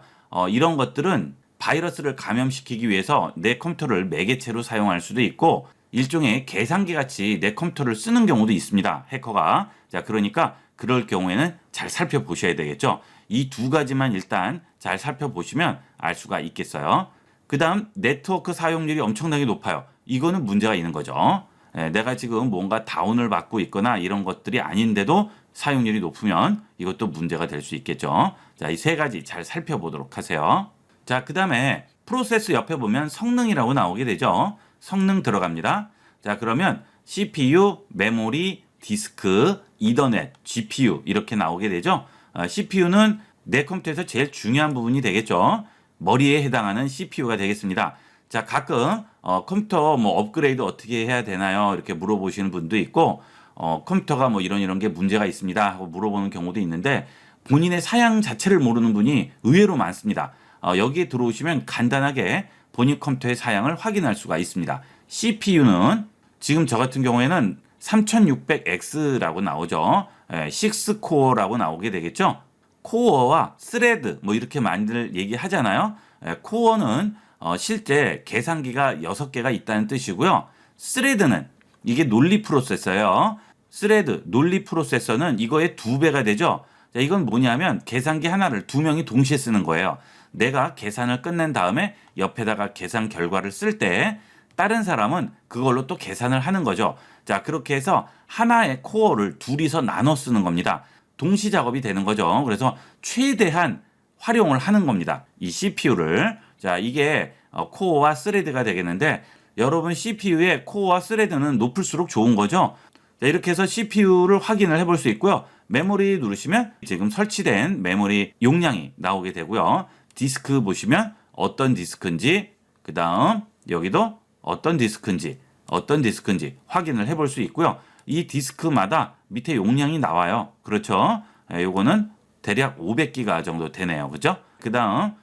A: 이런 것들은 바이러스를 감염시키기 위해서 내 컴퓨터를 매개체로 사용할 수도 있고 일종의 계산기 같이 내 컴퓨터를 쓰는 경우도 있습니다. 해커가. 자, 그러니까 그럴 경우에는 잘 살펴보셔야 되겠죠. 이 두 가지만 일단 잘 살펴보시면 알 수가 있겠어요. 그 다음 네트워크 사용률이 엄청나게 높아요. 이거는 문제가 있는 거죠. 내가 지금 뭔가 다운을 받고 있거나 이런 것들이 아닌데도 사용률이 높으면 이것도 문제가 될 수 있겠죠. 자, 이 세 가지 잘 살펴보도록 하세요. 자, 그 다음에 프로세스 옆에 보면 성능이라고 나오게 되죠. 성능 들어갑니다. 자, 그러면 CPU, 메모리, 디스크, 이더넷, GPU 이렇게 나오게 되죠. CPU는 내 컴퓨터에서 제일 중요한 부분이 되겠죠. 머리에 해당하는 CPU가 되겠습니다. 자, 가끔 컴퓨터 뭐 업그레이드 어떻게 해야 되나요? 이렇게 물어보시는 분도 있고 컴퓨터가 뭐 이런 게 문제가 있습니다 하고 물어보는 경우도 있는데 본인의 사양 자체를 모르는 분이 의외로 많습니다. 여기에 들어오시면 간단하게 본인 컴퓨터의 사양을 확인할 수가 있습니다. CPU는 지금 저 같은 경우에는 3600X라고 나오죠. 6코어라고 나오게 되겠죠. 코어와 스레드 뭐 이렇게 많이들 얘기하잖아요. 코어는 실제 계산기가 6개가 있다는 뜻이고요. 스레드는 이게 논리 프로세서예요. 스레드, 논리 프로세서는 이거의 2배가 되죠. 자, 이건 뭐냐면 계산기 하나를 2명이 동시에 쓰는 거예요. 내가 계산을 끝낸 다음에 옆에다가 계산 결과를 쓸 때 다른 사람은 그걸로 또 계산을 하는 거죠. 자, 그렇게 해서 하나의 코어를 둘이서 나눠 쓰는 겁니다. 동시 작업이 되는 거죠. 그래서 최대한 활용을 하는 겁니다. 이 CPU를. 자, 이게 코어와 스레드가 되겠는데 여러분 CPU의 코어와 스레드는 높을수록 좋은 거죠. 자, 이렇게 해서 CPU를 확인을 해볼 수 있고요. 메모리 누르시면 지금 설치된 메모리 용량이 나오게 되고요. 디스크 보시면 어떤 디스크인지, 그 다음 여기도 어떤 디스크인지 확인을 해볼 수 있고요. 이 디스크마다 밑에 용량이 나와요. 그렇죠? 요거는 대략 500기가 정도 되네요. 그죠? 그 다음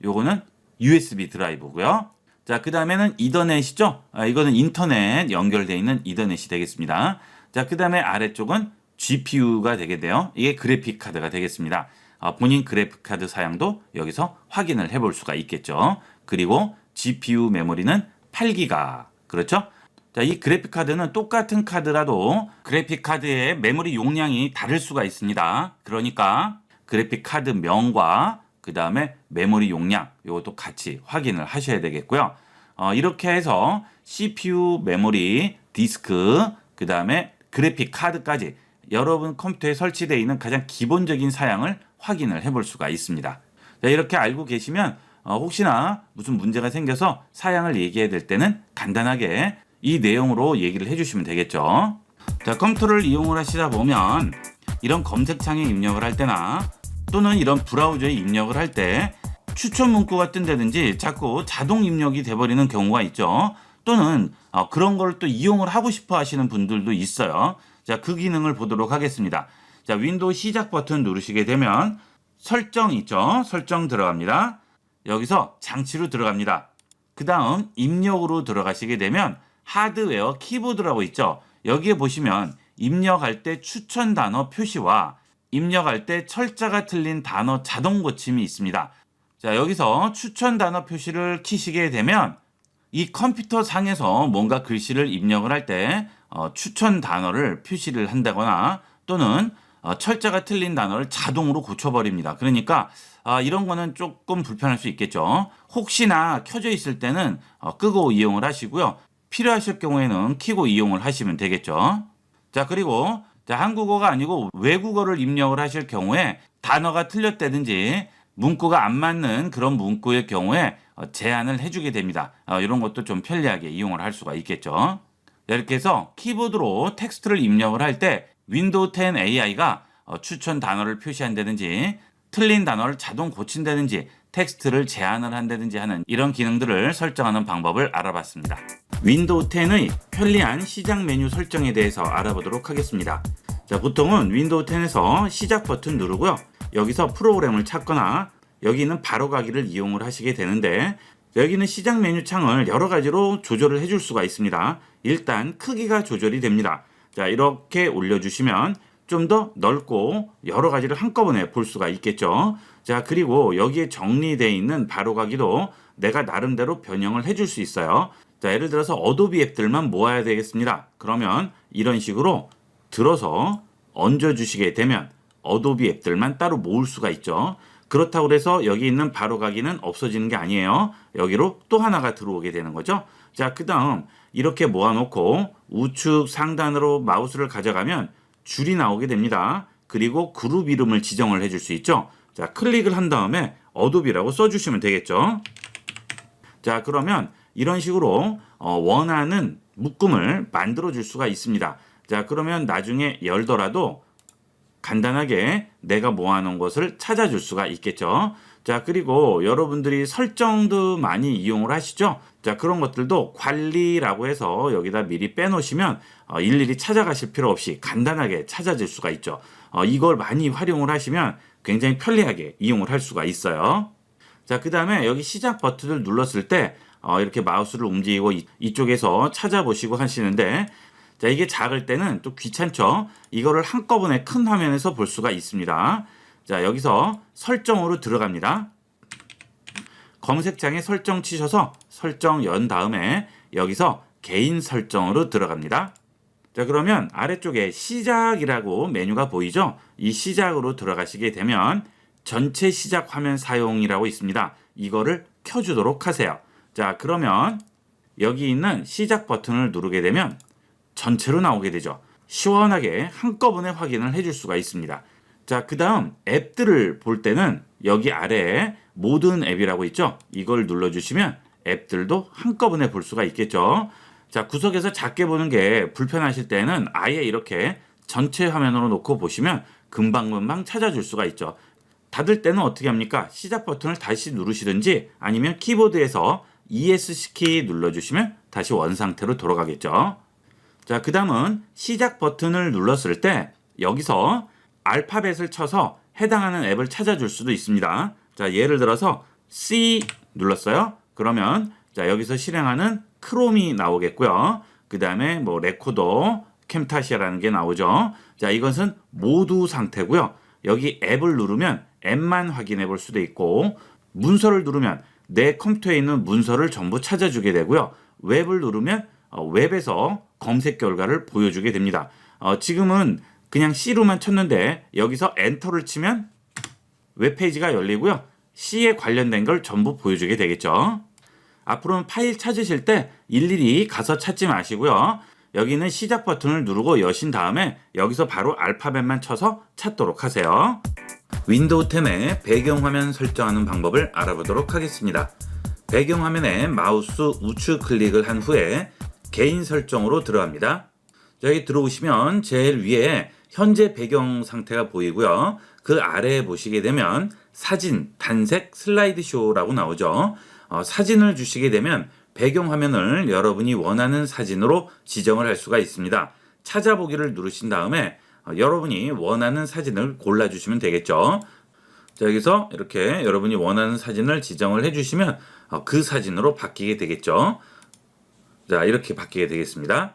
A: 요거는 USB 드라이브고요. 자, 그 다음에는 이더넷이죠. 이거는 인터넷 연결되어 있는 이더넷이 되겠습니다. 자, 그 다음에 아래쪽은 GPU가 되게 돼요. 이게 그래픽 카드가 되겠습니다. 본인 그래픽 카드 사양도 여기서 확인을 해볼 수가 있겠죠. 그리고 GPU 메모리는 8기가. 그렇죠? 자, 이 그래픽 카드는 똑같은 카드라도 그래픽 카드의 메모리 용량이 다를 수가 있습니다. 그러니까 그래픽 카드 명과 그 다음에 메모리 용량 이것도 같이 확인을 하셔야 되겠고요. 이렇게 해서 CPU, 메모리, 디스크, 그 다음에 그래픽 카드까지 여러분 컴퓨터에 설치되어 있는 가장 기본적인 사양을 확인을 해볼 수가 있습니다. 자, 이렇게 알고 계시면 혹시나 무슨 문제가 생겨서 사양을 얘기해야 될 때는 간단하게 이 내용으로 얘기를 해주시면 되겠죠. 자, 컴퓨터를 이용을 하시다 보면 이런 검색창에 입력을 할 때나 또는 이런 브라우저에 입력을 할 때 추천 문구가 뜬다든지 자꾸 자동 입력이 돼버리는 경우가 있죠. 또는 그런 걸 또 이용을 하고 싶어 하시는 분들도 있어요. 자, 그 기능을 보도록 하겠습니다. 자, 윈도우 시작 버튼 누르시게 되면 설정 있죠. 설정 들어갑니다. 여기서 장치로 들어갑니다. 그 다음 입력으로 들어가시게 되면 하드웨어 키보드라고 있죠. 여기에 보시면 입력할 때 추천 단어 표시와 입력할 때 철자가 틀린 단어 자동 고침이 있습니다. 자, 여기서 추천 단어 표시를 키시게 되면 이 컴퓨터 상에서 뭔가 글씨를 입력을 할 때 추천 단어를 표시를 한다거나 또는 철자가 틀린 단어를 자동으로 고쳐버립니다. 그러니까 이런 거는 조금 불편할 수 있겠죠. 혹시나 켜져 있을 때는 끄고 이용을 하시고요. 필요하실 경우에는 켜고 이용을 하시면 되겠죠. 자, 그리고 한국어가 아니고 외국어를 입력을 하실 경우에 단어가 틀렸다든지 문구가 안 맞는 그런 문구의 경우에 제한을 해주게 됩니다. 이런 것도 좀 편리하게 이용을 할 수가 있겠죠. 이렇게 해서 키보드로 텍스트를 입력을 할 때 윈도우 10 AI가 추천 단어를 표시한다든지 틀린 단어를 자동 고친다든지 텍스트를 제한을 한다든지 하는 이런 기능들을 설정하는 방법을 알아봤습니다. 윈도우 10의 편리한 시작 메뉴 설정에 대해서 알아보도록 하겠습니다. 자, 보통은 윈도우 10에서 시작 버튼 누르고요. 여기서 프로그램을 찾거나 여기 있는 바로가기를 이용을 하시게 되는데 여기는 시작 메뉴 창을 여러 가지로 조절을 해줄 수가 있습니다. 일단 크기가 조절이 됩니다. 자, 이렇게 올려주시면 좀 더 넓고 여러 가지를 한꺼번에 볼 수가 있겠죠. 자, 그리고 여기에 정리되어 있는 바로가기도 내가 나름대로 변형을 해줄 수 있어요. 자, 예를 들어서 어도비 앱들만 모아야 되겠습니다. 그러면 이런 식으로 들어서 얹어주시게 되면 어도비 앱들만 따로 모을 수가 있죠. 그렇다고 해서 여기 있는 바로가기는 없어지는 게 아니에요. 여기로 또 하나가 들어오게 되는 거죠. 자, 그 다음 이렇게 모아놓고 우측 상단으로 마우스를 가져가면 줄이 나오게 됩니다. 그리고 그룹 이름을 지정을 해줄 수 있죠. 자, 클릭을 한 다음에 어도비라고 써주시면 되겠죠. 자, 그러면 이런 식으로 원하는 묶음을 만들어 줄 수가 있습니다. 자, 그러면 나중에 열더라도 간단하게 내가 모아놓은 것을 찾아줄 수가 있겠죠. 자, 그리고 여러분들이 설정도 많이 이용을 하시죠. 자, 그런 것들도 관리라고 해서 여기다 미리 빼놓으시면 일일이 찾아가실 필요 없이 간단하게 찾아줄 수가 있죠. 이걸 많이 활용을 하시면 굉장히 편리하게 이용을 할 수가 있어요. 자, 그 다음에 여기 시작 버튼을 눌렀을 때 이렇게 마우스를 움직이고 이쪽에서 찾아보시고 하시는데, 자, 이게 작을 때는 또 귀찮죠. 이거를 한꺼번에 큰 화면에서 볼 수가 있습니다. 자, 여기서 설정으로 들어갑니다. 검색창에 설정 치셔서 설정 연 다음에 여기서 개인 설정으로 들어갑니다. 자, 그러면 아래쪽에 시작이라고 메뉴가 보이죠? 이 시작으로 들어가시게 되면 전체 시작 화면 사용이라고 있습니다. 이거를 켜주도록 하세요. 자, 그러면 여기 있는 시작 버튼을 누르게 되면 전체로 나오게 되죠. 시원하게 한꺼번에 확인을 해줄 수가 있습니다. 자, 그 다음 앱들을 볼 때는 여기 아래에 모든 앱이라고 있죠. 이걸 눌러주시면 앱들도 한꺼번에 볼 수가 있겠죠. 자, 구석에서 작게 보는 게 불편하실 때는 아예 이렇게 전체 화면으로 놓고 보시면 금방금방 찾아줄 수가 있죠. 닫을 때는 어떻게 합니까? 시작 버튼을 다시 누르시든지 아니면 키보드에서 ESC 눌러주시면 다시 원 상태로 돌아가겠죠. 자, 그 다음은 시작 버튼을 눌렀을 때 여기서 알파벳을 쳐서 해당하는 앱을 찾아줄 수도 있습니다. 자, 예를 들어서 C 눌렀어요. 그러면 자, 여기서 실행하는 크롬이 나오겠고요. 그 다음에 뭐 레코더, 캠타시아라는 게 나오죠. 자, 이것은 모두 상태고요. 여기 앱을 누르면 앱만 확인해 볼 수도 있고, 문서를 누르면 내 컴퓨터에 있는 문서를 전부 찾아주게 되고요. 웹을 누르면 웹에서 검색 결과를 보여주게 됩니다. 지금은 그냥 C로만 쳤는데 여기서 엔터를 치면 웹페이지가 열리고요. C에 관련된 걸 전부 보여주게 되겠죠. 앞으로는 파일 찾으실 때 일일이 가서 찾지 마시고요. 여기는 시작 버튼을 누르고 여신 다음에 여기서 바로 알파벳만 쳐서 찾도록 하세요. 윈도우 10의 배경화면 설정하는 방법을 알아보도록 하겠습니다. 배경화면에 마우스 우측 클릭을 한 후에 개인 설정으로 들어갑니다. 여기 들어오시면 제일 위에 현재 배경 상태가 보이고요. 그 아래에 보시게 되면 사진, 단색, 슬라이드쇼라고 나오죠. 사진을 주시게 되면 배경화면을 여러분이 원하는 사진으로 지정을 할 수가 있습니다. 찾아보기를 누르신 다음에 여러분이 원하는 사진을 골라주시면 되겠죠. 자, 여기서 이렇게 여러분이 원하는 사진을 지정을 해주시면 그 사진으로 바뀌게 되겠죠. 자, 이렇게 바뀌게 되겠습니다.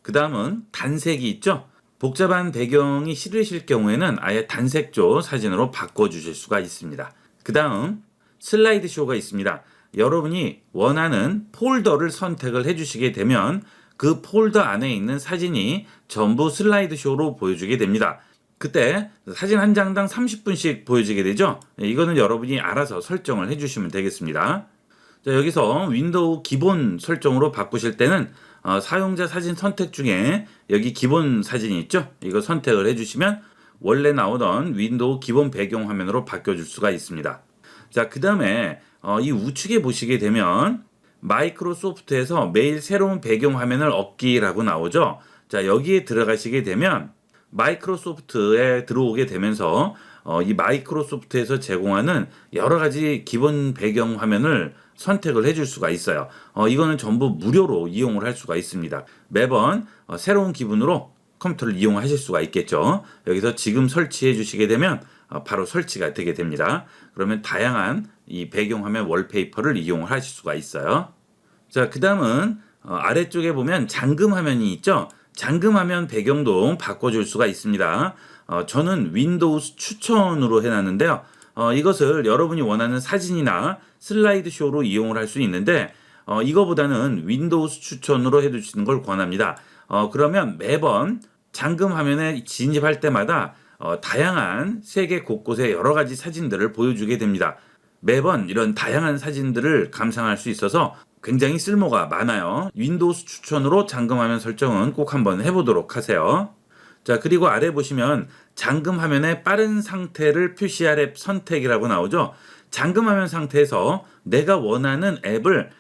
A: 그 다음은 단색이 있죠. 복잡한 배경이 싫으실 경우에는 아예 단색조 사진으로 바꿔주실 수가 있습니다. 그 다음 슬라이드 쇼가 있습니다. 여러분이 원하는 폴더를 선택을 해주시게 되면 그 폴더 안에 있는 사진이 전부 슬라이드 쇼로 보여주게 됩니다. 그때 사진 한 장당 30분씩 보여지게 되죠. 이거는 여러분이 알아서 설정을 해주시면 되겠습니다. 자, 여기서 윈도우 기본 설정으로 바꾸실 때는 사용자 사진 선택 중에 여기 기본 사진이 있죠. 이거 선택을 해주시면 원래 나오던 윈도우 기본 배경 화면으로 바꿔줄 수가 있습니다. 자, 그 다음에 이 우측에 보시게 되면 마이크로소프트에서 매일 새로운 배경 화면을 얻기라고 나오죠. 자, 여기에 들어가시게 되면 마이크로소프트에 들어오게 되면서 이 마이크로소프트에서 제공하는 여러 가지 기본 배경 화면을 선택을 해줄 수가 있어요. 이거는 전부 무료로 이용을 할 수가 있습니다. 매번 새로운 기분으로 컴퓨터를 이용하실 수가 있겠죠. 여기서 지금 설치해 주시게 되면 바로 설치가 되게 됩니다. 그러면 다양한 이 배경화면 월페이퍼를 이용을 하실 수가 있어요. 자, 그 다음은 아래쪽에 보면 잠금화면이 있죠. 잠금화면 배경도 바꿔줄 수가 있습니다. 저는 윈도우 추천으로 해놨는데요. 이것을 여러분이 원하는 사진이나 슬라이드 쇼로 이용을 할 수 있는데 이거보다는 윈도우 추천으로 해두시는 걸 권합니다. 그러면 매번 잠금 화면에 진입할 때마다 다양한 세계 곳곳의 여러 가지 사진들을 보여주게 됩니다. 매번 이런 다양한 사진들을 감상할 수 있어서 굉장히 쓸모가 많아요. 윈도우 추천으로 잠금 화면 설정은 꼭 한번 해보도록 하세요. 자, 그리고 아래 보시면 잠금 화면의 빠른 상태를 표시할 앱 선택이라고 나오죠. 잠금 화면 상태에서 내가 원하는 앱을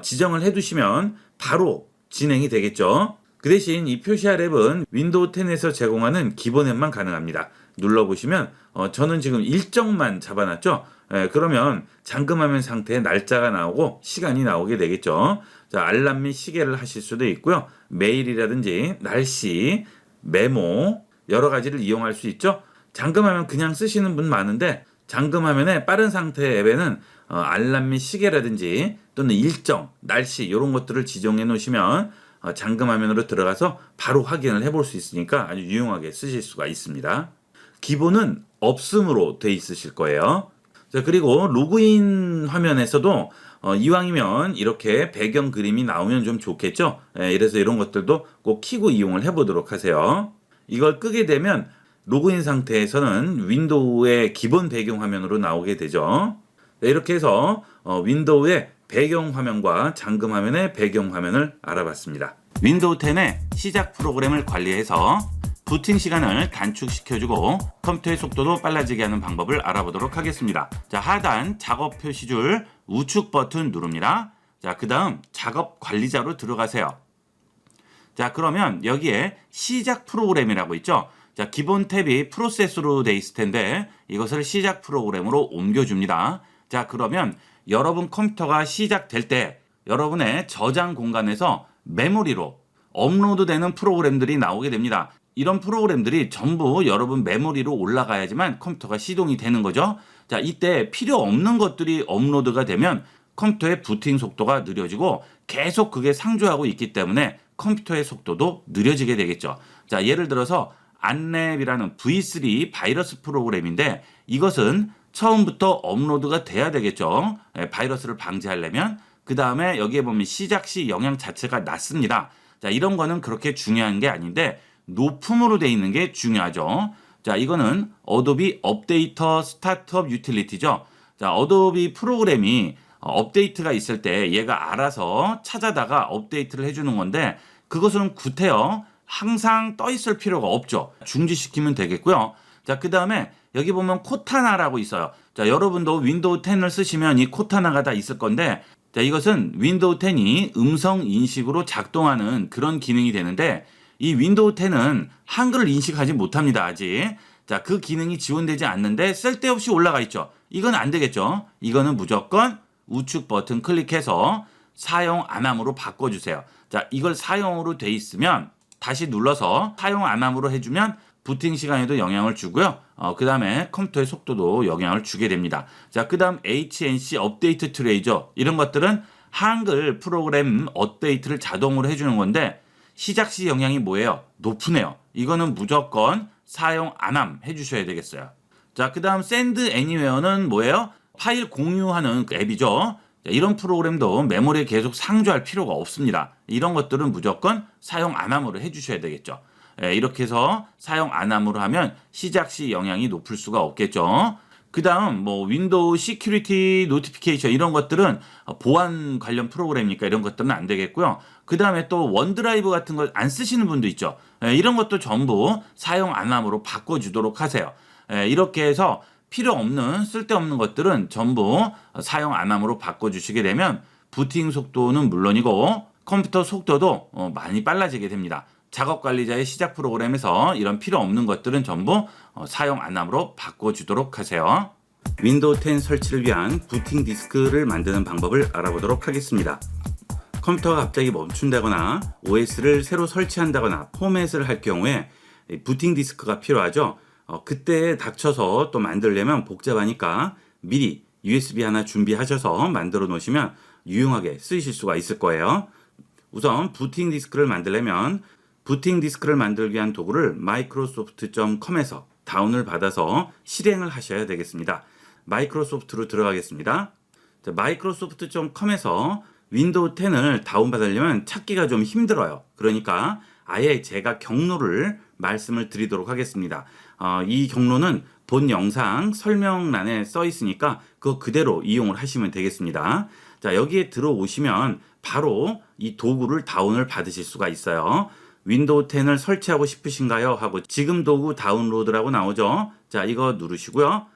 A: 지정을 해두시면 바로 진행이 되겠죠. 그 대신 이 표시할 앱은 윈도우 10에서 제공하는 기본 앱만 가능합니다. 눌러보시면 저는 지금 일정만 잡아놨죠. 그러면 잠금화면 상태의 날짜가 나오고 시간이 나오게 되겠죠. 자, 알람 및 시계를 하실 수도 있고요. 메일이라든지 날씨, 메모 여러 가지를 이용할 수 있죠. 잠금화면 그냥 쓰시는 분 많은데 잠금화면의 빠른 상태의 앱에는 알람 및 시계라든지 또는 일정, 날씨 이런 것들을 지정해 놓으시면 잠금화면으로 들어가서 바로 확인을 해볼 수 있으니까 아주 유용하게 쓰실 수가 있습니다. 기본은 없음으로 돼 있으실 거예요. 자, 그리고 로그인 화면에서도 이왕이면 이렇게 배경 그림이 나오면 좀 좋겠죠. 이래서 이런 것들도 꼭 켜고 이용을 해보도록 하세요. 이걸 끄게 되면 로그인 상태에서는 윈도우의 기본 배경 화면으로 나오게 되죠. 이렇게 해서 윈도우의 배경 화면과 잠금 화면의 배경 화면을 알아봤습니다. 윈도우 10의 시작 프로그램을 관리해서 부팅 시간을 단축시켜주고 컴퓨터의 속도도 빨라지게 하는 방법을 알아보도록 하겠습니다. 자, 하단 작업 표시줄 우측 버튼 누릅니다. 자, 그 다음 작업 관리자로 들어가세요. 자, 그러면 여기에 시작 프로그램이라고 있죠. 자, 기본 탭이 프로세스로 돼 있을 텐데 이것을 시작 프로그램으로 옮겨줍니다. 자, 그러면 여러분 컴퓨터가 시작될 때 여러분의 저장 공간에서 메모리로 업로드되는 프로그램들이 나오게 됩니다. 이런 프로그램들이 전부 여러분 메모리로 올라가야지만 컴퓨터가 시동이 되는 거죠. 자, 이때 필요 없는 것들이 업로드가 되면 컴퓨터의 부팅 속도가 느려지고 계속 그게 상주하고 있기 때문에 컴퓨터의 속도도 느려지게 되겠죠. 자, 예를 들어서 안랩이라는 V3 바이러스 프로그램인데 이것은 처음부터 업로드가 돼야 되겠죠. 바이러스를 방지하려면. 그 다음에 여기에 보면 시작 시 영향 자체가 낮습니다. 자, 이런 거는 그렇게 중요한 게 아닌데 높음으로 돼 있는 게 중요하죠. 자, 이거는 어도비 업데이터 스타트업 유틸리티죠. 자, 어도비 프로그램이 업데이트가 있을 때 얘가 알아서 찾아다가 업데이트를 해주는 건데 그것은 구태여 항상 떠 있을 필요가 없죠. 중지시키면 되겠고요. 자, 그 다음에 여기 보면 코타나라고 있어요. 자, 여러분도 윈도우 10을 쓰시면 이 코타나가 다 있을 건데 자, 이것은 윈도우 10이 음성 인식으로 작동하는 그런 기능이 되는데 이 윈도우 10은 한글을 인식하지 못합니다, 아직. 자, 그 기능이 지원되지 않는데 쓸데없이 올라가 있죠. 이건 안 되겠죠. 이거는 무조건 우측 버튼 클릭해서 사용 안함으로 바꿔주세요. 자, 이걸 사용으로 돼 있으면 다시 눌러서 사용 안함으로 해주면 부팅 시간에도 영향을 주고요. 그 다음에 컴퓨터의 속도도 영향을 주게 됩니다. 자, 그 다음 HNC 업데이트 트레이저 이런 것들은 한글 프로그램 업데이트를 자동으로 해주는 건데 시작 시 영향이 뭐예요? 높으네요. 이거는 무조건 사용 안함 해주셔야 되겠어요. 자, 그 다음 샌드 애니웨어는 뭐예요? 파일 공유하는 그 앱이죠. 자, 이런 프로그램도 메모리에 계속 상주할 필요가 없습니다. 이런 것들은 무조건 사용 안함으로 해주셔야 되겠죠. 이렇게 해서 사용 안함으로 하면 시작 시 영향이 높을 수가 없겠죠. 그 다음 뭐 윈도우 시큐리티 노티피케이션 이런 것들은 보안 관련 프로그램이니까 이런 것들은 안 되겠고요. 그 다음에 또 원드라이브 같은 걸 안 쓰시는 분도 있죠. 이런 것도 전부 사용 안함으로 바꿔주도록 하세요. 이렇게 해서 필요 없는 쓸데없는 것들은 전부 사용 안함으로 바꿔주시게 되면 부팅 속도는 물론이고 컴퓨터 속도도 많이 빨라지게 됩니다. 작업관리자의 시작 프로그램에서 이런 필요 없는 것들은 전부 사용 안함으로 바꿔주도록 하세요. 윈도우 10 설치를 위한 부팅 디스크를 만드는 방법을 알아보도록 하겠습니다. 컴퓨터가 갑자기 멈춘다거나 OS를 새로 설치한다거나 포맷을 할 경우에 부팅 디스크가 필요하죠. 그때 닥쳐서 또 만들려면 복잡하니까 미리 USB 하나 준비하셔서 만들어 놓으시면 유용하게 쓰실 수가 있을 거예요. 우선 부팅 디스크를 만들려면 부팅 디스크를 만들기 위한 도구를 microsoft.com에서 다운을 받아서 실행을 하셔야 되겠습니다. 마이크로소프트로 들어가겠습니다. microsoft.com에서 윈도우 10을 다운받으려면 찾기가 좀 힘들어요. 그러니까 아예 제가 경로를 말씀을 드리도록 하겠습니다. 이 경로는 본 영상 설명란에 써 있으니까 그거 그대로 이용을 하시면 되겠습니다. 자, 여기에 들어오시면 바로 이 도구를 다운을 받으실 수가 있어요. 윈도우 10을 설치하고 싶으신가요? 하고 지금 도구 다운로드라고 나오죠. 자, 이거 누르시고요.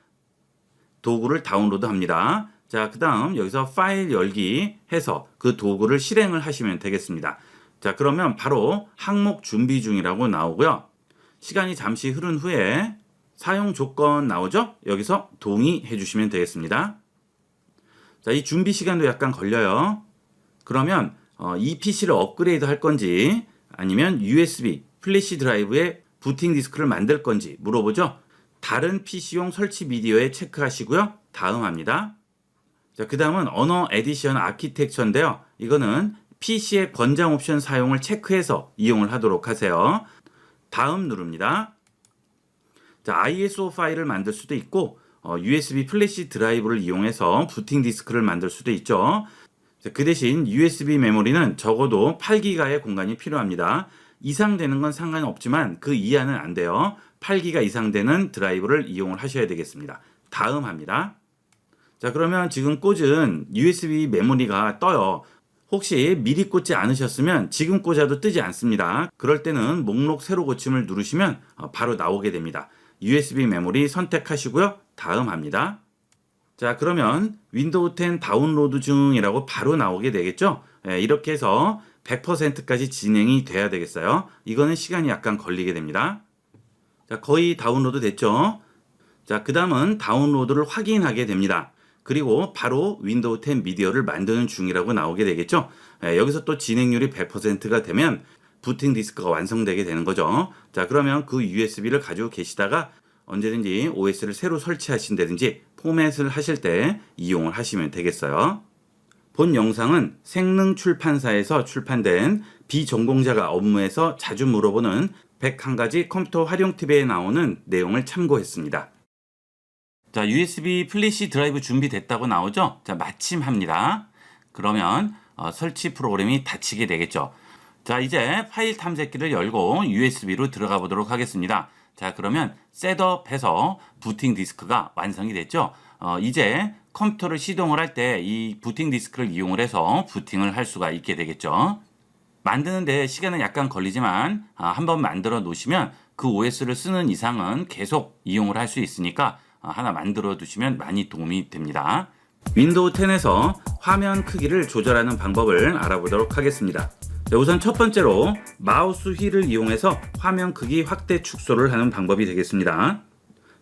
A: 도구를 다운로드 합니다. 자, 그 다음 여기서 파일 열기 해서 그 도구를 실행을 하시면 되겠습니다. 자, 그러면 바로 항목 준비 중이라고 나오고요. 시간이 잠시 흐른 후에 사용 조건 나오죠? 여기서 동의해 주시면 되겠습니다. 자, 이 준비 시간도 약간 걸려요. 그러면 이 PC를 업그레이드 할 건지 아니면 USB 플래시 드라이브에 부팅 디스크를 만들 건지 물어보죠. 다른 PC용 설치 미디어에 체크하시고요. 다음 합니다. 자, 그 다음은 언어 에디션 아키텍처인데요. 이거는 PC의 권장 옵션 사용을 체크해서 이용을 하도록 하세요. 다음 누릅니다. 자, ISO 파일을 만들 수도 있고 USB 플래시 드라이브를 이용해서 부팅 디스크를 만들 수도 있죠. 자, 그 대신 USB 메모리는 적어도 8기가의 공간이 필요합니다. 이상 되는 건 상관없지만 그 이하는 안 돼요. 8기가 이상 되는 드라이브를 이용을 하셔야 되겠습니다. 다음 합니다. 자, 그러면 지금 꽂은 USB 메모리가 떠요. 혹시 미리 꽂지 않으셨으면 지금 꽂아도 뜨지 않습니다. 그럴 때는 목록 새로 고침을 누르시면 바로 나오게 됩니다. USB 메모리 선택하시고요. 다음 합니다. 자, 그러면 윈도우 10 다운로드 중이라고 바로 나오게 되겠죠? 이렇게 해서 100%까지 진행이 돼야 되겠어요. 이거는 시간이 약간 걸리게 됩니다. 자, 거의 다운로드 됐죠? 자, 그 다음은 다운로드를 확인하게 됩니다. 그리고 바로 윈도우 10 미디어를 만드는 중이라고 나오게 되겠죠. 여기서 또 진행률이 100%가 되면 부팅 디스크가 완성되게 되는 거죠. 자, 그러면 그 USB를 가지고 계시다가 언제든지 OS를 새로 설치하신다든지 포맷을 하실 때 이용을 하시면 되겠어요. 본 영상은 생능출판사에서 출판된 비전공자가 업무에서 자주 물어보는 101가지 컴퓨터 활용 팁에 나오는 내용을 참고했습니다. 자, USB 플래시 드라이브 준비됐다고 나오죠? 자, 마침 합니다. 그러면 설치 프로그램이 닫히게 되겠죠. 자, 이제 파일 탐색기를 열고 USB로 들어가 보도록 하겠습니다. 자, 그러면 셋업해서 부팅 디스크가 완성이 됐죠. 이제 컴퓨터를 시동을 할 때 이 부팅 디스크를 이용을 해서 부팅을 할 수가 있게 되겠죠. 만드는데 시간은 약간 걸리지만 한번 만들어 놓으시면 그 OS를 쓰는 이상은 계속 이용을 할 수 있으니까 하나 만들어 두시면 많이 도움이 됩니다. 윈도우 10에서 화면 크기를 조절하는 방법을 알아보도록 하겠습니다. 우선 첫 번째로 마우스 휠을 이용해서 화면 크기 확대 축소를 하는 방법이 되겠습니다.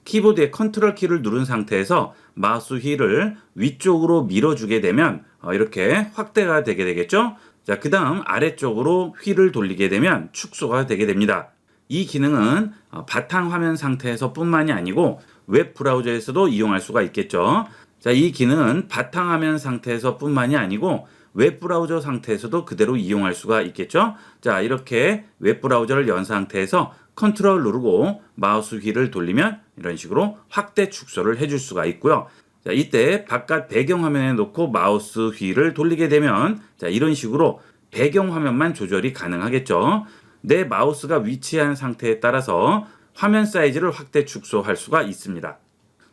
A: 키보드의 컨트롤 키를 누른 상태에서 마우스 휠을 위쪽으로 밀어주게 되면 이렇게 확대가 되게 되겠죠. 자, 그 다음 아래쪽으로 휠을 돌리게 되면 축소가 되게 됩니다. 이 기능은 바탕화면 상태에서 뿐만이 아니고 웹 브라우저에서도 이용할 수가 있겠죠. 자, 이 기능은 바탕화면 상태에서 뿐만이 아니고 웹 브라우저 상태에서도 그대로 이용할 수가 있겠죠. 자, 이렇게 웹 브라우저를 연 상태에서 컨트롤 누르고 마우스 휠을 돌리면 이런 식으로 확대 축소를 해줄 수가 있고요. 자, 이때 바깥 배경화면에 놓고 마우스 휠을 돌리게 되면 자, 이런 식으로 배경화면만 조절이 가능하겠죠. 내 마우스가 위치한 상태에 따라서 화면 사이즈를 확대 축소할 수가 있습니다.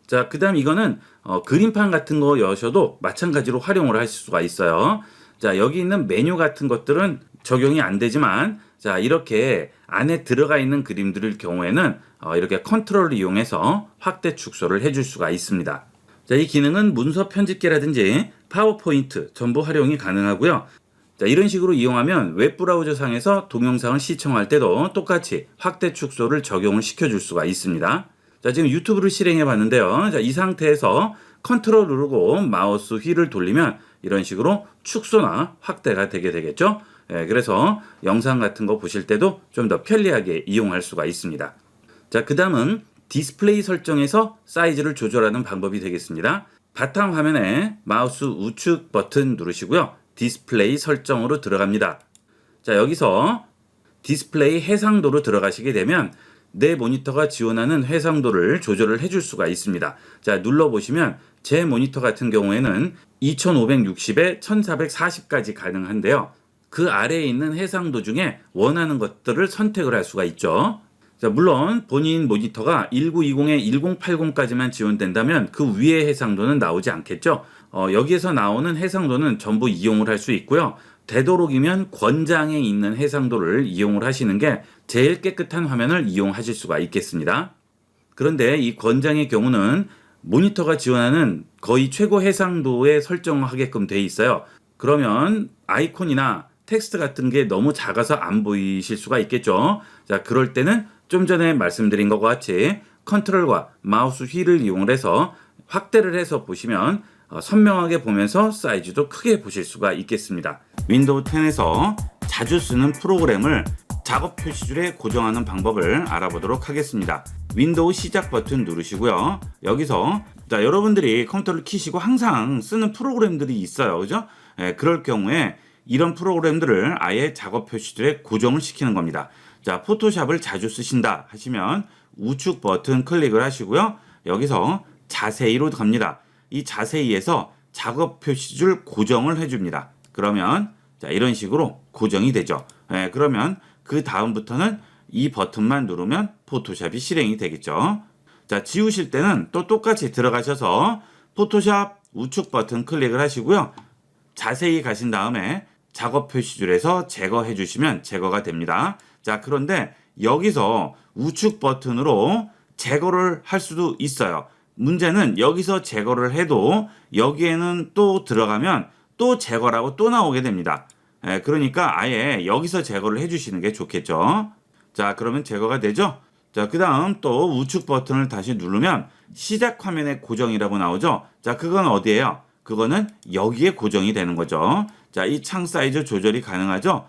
A: 자, 그 다음 이거는 그림판 같은 거 여셔도 마찬가지로 활용을 하실 수가 있어요. 자, 여기 있는 메뉴 같은 것들은 적용이 안 되지만 자, 이렇게 안에 들어가 있는 그림들일 경우에는 이렇게 컨트롤을 이용해서 확대 축소를 해줄 수가 있습니다. 자, 이 기능은 문서 편집기라든지 파워포인트 전부 활용이 가능하고요. 자, 이런 식으로 이용하면 웹 브라우저 상에서 동영상을 시청할 때도 똑같이 확대 축소를 적용을 시켜줄 수가 있습니다. 자, 지금 유튜브를 실행해 봤는데요. 자, 이 상태에서 컨트롤 누르고 마우스 휠을 돌리면 이런 식으로 축소나 확대가 되게 되겠죠. 그래서 영상 같은 거 보실 때도 좀 더 편리하게 이용할 수가 있습니다. 자, 그 다음은 디스플레이 설정에서 사이즈를 조절하는 방법이 되겠습니다. 바탕 화면에 마우스 우측 버튼 누르시고요. 디스플레이 설정으로 들어갑니다. 자, 여기서 디스플레이 해상도로 들어가시게 되면 내 모니터가 지원하는 해상도를 조절을 해줄 수가 있습니다. 자, 눌러보시면 제 모니터 같은 경우에는 2560에 1440까지 가능한데요. 그 아래에 있는 해상도 중에 원하는 것들을 선택을 할 수가 있죠. 자, 물론 본인 모니터가 1920에 1080까지만 지원된다면 그 위의 해상도는 나오지 않겠죠. 여기에서 나오는 해상도는 전부 이용을 할 수 있고요. 되도록이면 권장에 있는 해상도를 이용을 하시는 게 제일 깨끗한 화면을 이용하실 수가 있겠습니다. 그런데 이 권장의 경우는 모니터가 지원하는 거의 최고 해상도에 설정하게끔 돼 있어요. 그러면 아이콘이나 텍스트 같은 게 너무 작아서 안 보이실 수가 있겠죠. 자, 그럴 때는 좀 전에 말씀드린 것과 같이 컨트롤과 마우스 휠을 이용해서 확대를 해서 보시면 선명하게 보면서 사이즈도 크게 보실 수가 있겠습니다. 윈도우 10에서 자주 쓰는 프로그램을 작업 표시줄에 고정하는 방법을 알아보도록 하겠습니다. 윈도우 시작 버튼 누르시고요. 여기서 여러분들이 컴퓨터를 켜시고 항상 쓰는 프로그램들이 있어요. 그죠? 그럴 경우에 이런 프로그램들을 아예 작업 표시줄에 고정을 시키는 겁니다. 자, 포토샵을 자주 쓰신다 하시면 우측 버튼 클릭을 하시고요. 여기서 자세히로 갑니다. 이 자세히에서 작업 표시줄 고정을 해줍니다. 그러면 자, 이런 식으로 고정이 되죠. 그러면 그 다음부터는 이 버튼만 누르면 포토샵이 실행이 되겠죠. 자, 지우실 때는 또 똑같이 들어가셔서 포토샵 우측 버튼 클릭을 하시고요. 자세히 가신 다음에 작업 표시줄에서 제거해 주시면 제거가 됩니다. 자, 그런데 여기서 우측 버튼으로 제거를 할 수도 있어요. 문제는 여기서 제거를 해도 여기에는 또 들어가면 또 제거라고 또 나오게 됩니다. 그러니까 아예 여기서 제거를 해주시는 게 좋겠죠. 자, 그러면 제거가 되죠. 자, 그 다음 또 우측 버튼을 다시 누르면 시작 화면에 고정이라고 나오죠. 자, 그건 어디예요? 그거는 여기에 고정이 되는 거죠. 자, 이 창 사이즈 조절이 가능하죠.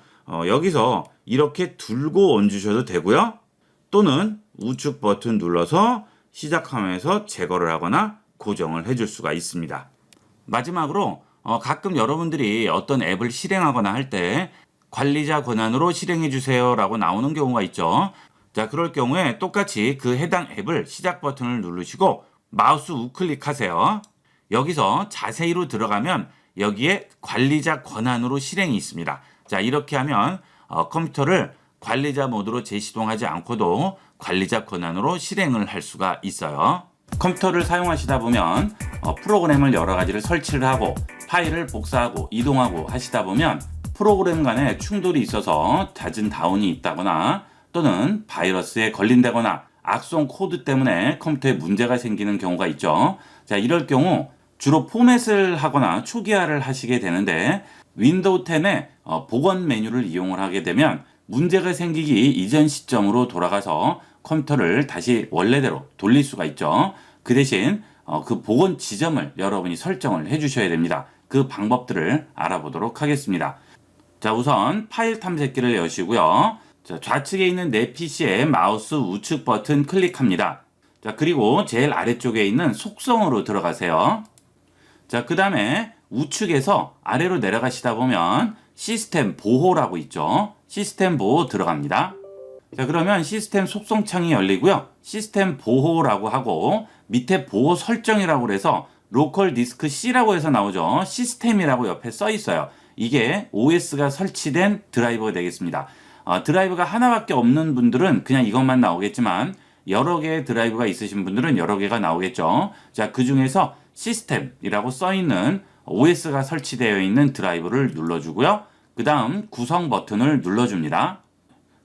A: 여기서 이렇게 들고 얹으셔도 되고요. 또는 우측 버튼 눌러서 시작 화면에서 제거를 하거나 고정을 해줄 수가 있습니다. 마지막으로 가끔 여러분들이 어떤 앱을 실행하거나 할 때 관리자 권한으로 실행해 주세요 라고 나오는 경우가 있죠. 자, 그럴 경우에 똑같이 그 해당 앱을 시작 버튼을 누르시고 마우스 우클릭 하세요. 여기서 자세히로 들어가면 여기에 관리자 권한으로 실행이 있습니다. 자, 이렇게 하면 컴퓨터를 관리자 모드로 재시동하지 않고도 관리자 권한으로 실행을 할 수가 있어요. 컴퓨터를 사용하시다 보면 프로그램을 여러 가지를 설치를 하고 파일을 복사하고 이동하고 하시다 보면 프로그램 간에 충돌이 있어서 잦은 다운이 있다거나 또는 바이러스에 걸린다거나 악성 코드 때문에 컴퓨터에 문제가 생기는 경우가 있죠. 자, 이럴 경우 주로 포맷을 하거나 초기화를 하시게 되는데 윈도우 10의 복원 메뉴를 이용을 하게 되면 문제가 생기기 이전 시점으로 돌아가서 컴퓨터를 다시 원래대로 돌릴 수가 있죠. 그 대신 그 복원 지점을 여러분이 설정을 해주셔야 됩니다. 그 방법들을 알아보도록 하겠습니다. 자, 우선 파일 탐색기를 여시고요. 자, 좌측에 있는 내 PC의 마우스 우측 버튼 클릭합니다. 자, 그리고 제일 아래쪽에 있는 속성으로 들어가세요. 자, 그 다음에 우측에서 아래로 내려가시다 보면 시스템 보호라고 있죠. 시스템 보호 들어갑니다. 자, 그러면 시스템 속성 창이 열리고요. 시스템 보호라고 하고 밑에 보호 설정이라고 해서 로컬 디스크 C라고 해서 나오죠. 시스템이라고 옆에 써 있어요. 이게 OS가 설치된 드라이버가 되겠습니다. 드라이브가 하나밖에 없는 분들은 그냥 이것만 나오겠지만 여러 개의 드라이브가 있으신 분들은 여러 개가 나오겠죠. 자, 그 중에서 시스템이라고 써 있는 OS가 설치되어 있는 드라이브를 눌러주고요. 그 다음 구성 버튼을 눌러줍니다.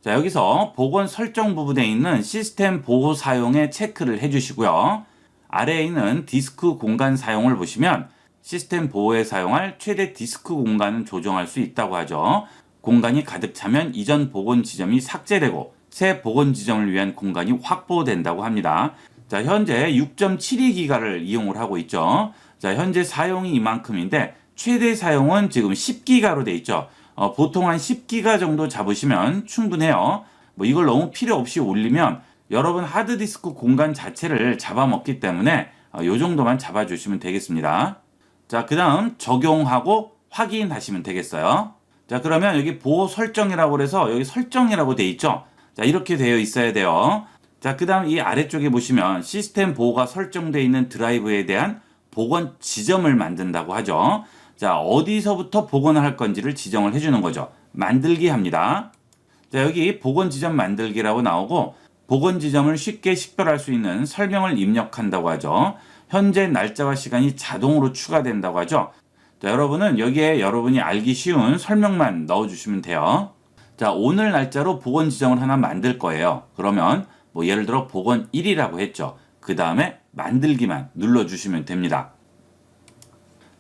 A: 자, 여기서 복원 설정 부분에 있는 시스템 보호 사용에 체크를 해주시고요. 아래에 있는 디스크 공간 사용을 보시면 시스템 보호에 사용할 최대 디스크 공간은 조정할 수 있다고 하죠. 공간이 가득 차면 이전 복원 지점이 삭제되고 새 복원 지점을 위한 공간이 확보된다고 합니다. 자, 현재 6.72기가를 이용을 하고 있죠. 자, 현재 사용이 이만큼인데 최대 사용은 지금 10기가로 돼 있죠. 보통 한 10기가 정도 잡으시면 충분해요. 뭐 이걸 너무 필요 없이 올리면 여러분 하드디스크 공간 자체를 잡아먹기 때문에 이 정도만 잡아주시면 되겠습니다. 자, 그 다음 적용하고 확인하시면 되겠어요. 자, 그러면 여기 보호 설정이라고 해서 여기 설정이라고 돼 있죠. 자, 이렇게 되어 있어야 돼요. 자, 그 다음 이 아래쪽에 보시면 시스템 보호가 설정되어 있는 드라이브에 대한 복원 지점을 만든다고 하죠. 자, 어디서부터 복원을 할 건지를 지정을 해주는 거죠. 만들기 합니다. 자, 여기 복원 지점 만들기라고 나오고 복원 지점을 쉽게 식별할 수 있는 설명을 입력한다고 하죠. 현재 날짜와 시간이 자동으로 추가된다고 하죠. 자, 여러분은 여기에 여러분이 알기 쉬운 설명만 넣어주시면 돼요. 자, 오늘 날짜로 복원 지점을 하나 만들 거예요. 그러면 뭐 예를 들어 복원 1이라고 했죠. 그 다음에 만들기만 눌러주시면 됩니다.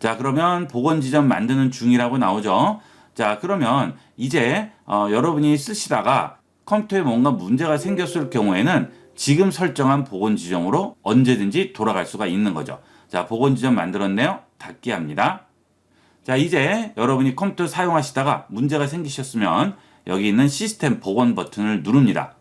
A: 자, 그러면 복원 지점 만드는 중이라고 나오죠. 자, 그러면 이제 여러분이 쓰시다가 컴퓨터에 뭔가 문제가 생겼을 경우에는 지금 설정한 복원 지점으로 언제든지 돌아갈 수가 있는 거죠. 자, 복원 지점 만들었네요. 닫기 합니다. 자, 이제 여러분이 컴퓨터 사용하시다가 문제가 생기셨으면 여기 있는 시스템 복원 버튼을 누릅니다.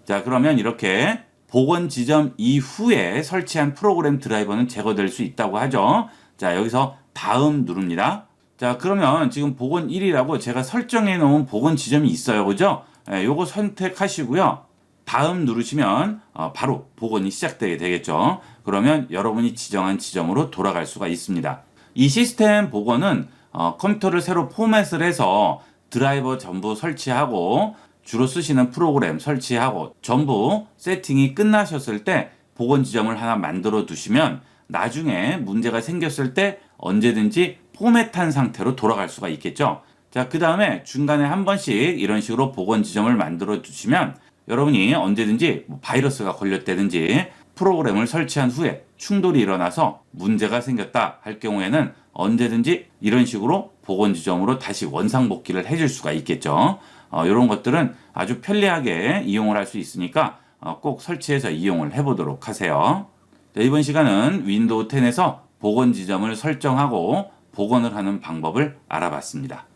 A: 자, 그러면 이렇게 복원 지점 이후에 설치한 프로그램 드라이버는 제거될 수 있다고 하죠. 자, 여기서 다음 누릅니다. 자, 그러면 지금 복원 1이라고 제가 설정해 놓은 복원 지점이 있어요. 그죠? 요거 선택하시고요. 다음 누르시면 바로 복원이 시작되게 되겠죠. 그러면 여러분이 지정한 지점으로 돌아갈 수가 있습니다. 이 시스템 복원은 컴퓨터를 새로 포맷을 해서 드라이버 전부 설치하고 주로 쓰시는 프로그램 설치하고 전부 세팅이 끝나셨을 때 복원 지점을 하나 만들어 두시면 나중에 문제가 생겼을 때 언제든지 포맷한 상태로 돌아갈 수가 있겠죠. 자, 그 다음에 중간에 한 번씩 이런 식으로 복원 지점을 만들어 두시면 여러분이 언제든지 바이러스가 걸렸다든지 프로그램을 설치한 후에 충돌이 일어나서 문제가 생겼다 할 경우에는 언제든지 이런 식으로 복원 지점으로 다시 원상복귀를 해줄 수가 있겠죠. 이런 것들은 아주 편리하게 이용을 할 수 있으니까 꼭 설치해서 이용을 해보도록 하세요. 자, 이번 시간은 윈도우 10에서 복원 지점을 설정하고 복원을 하는 방법을 알아봤습니다.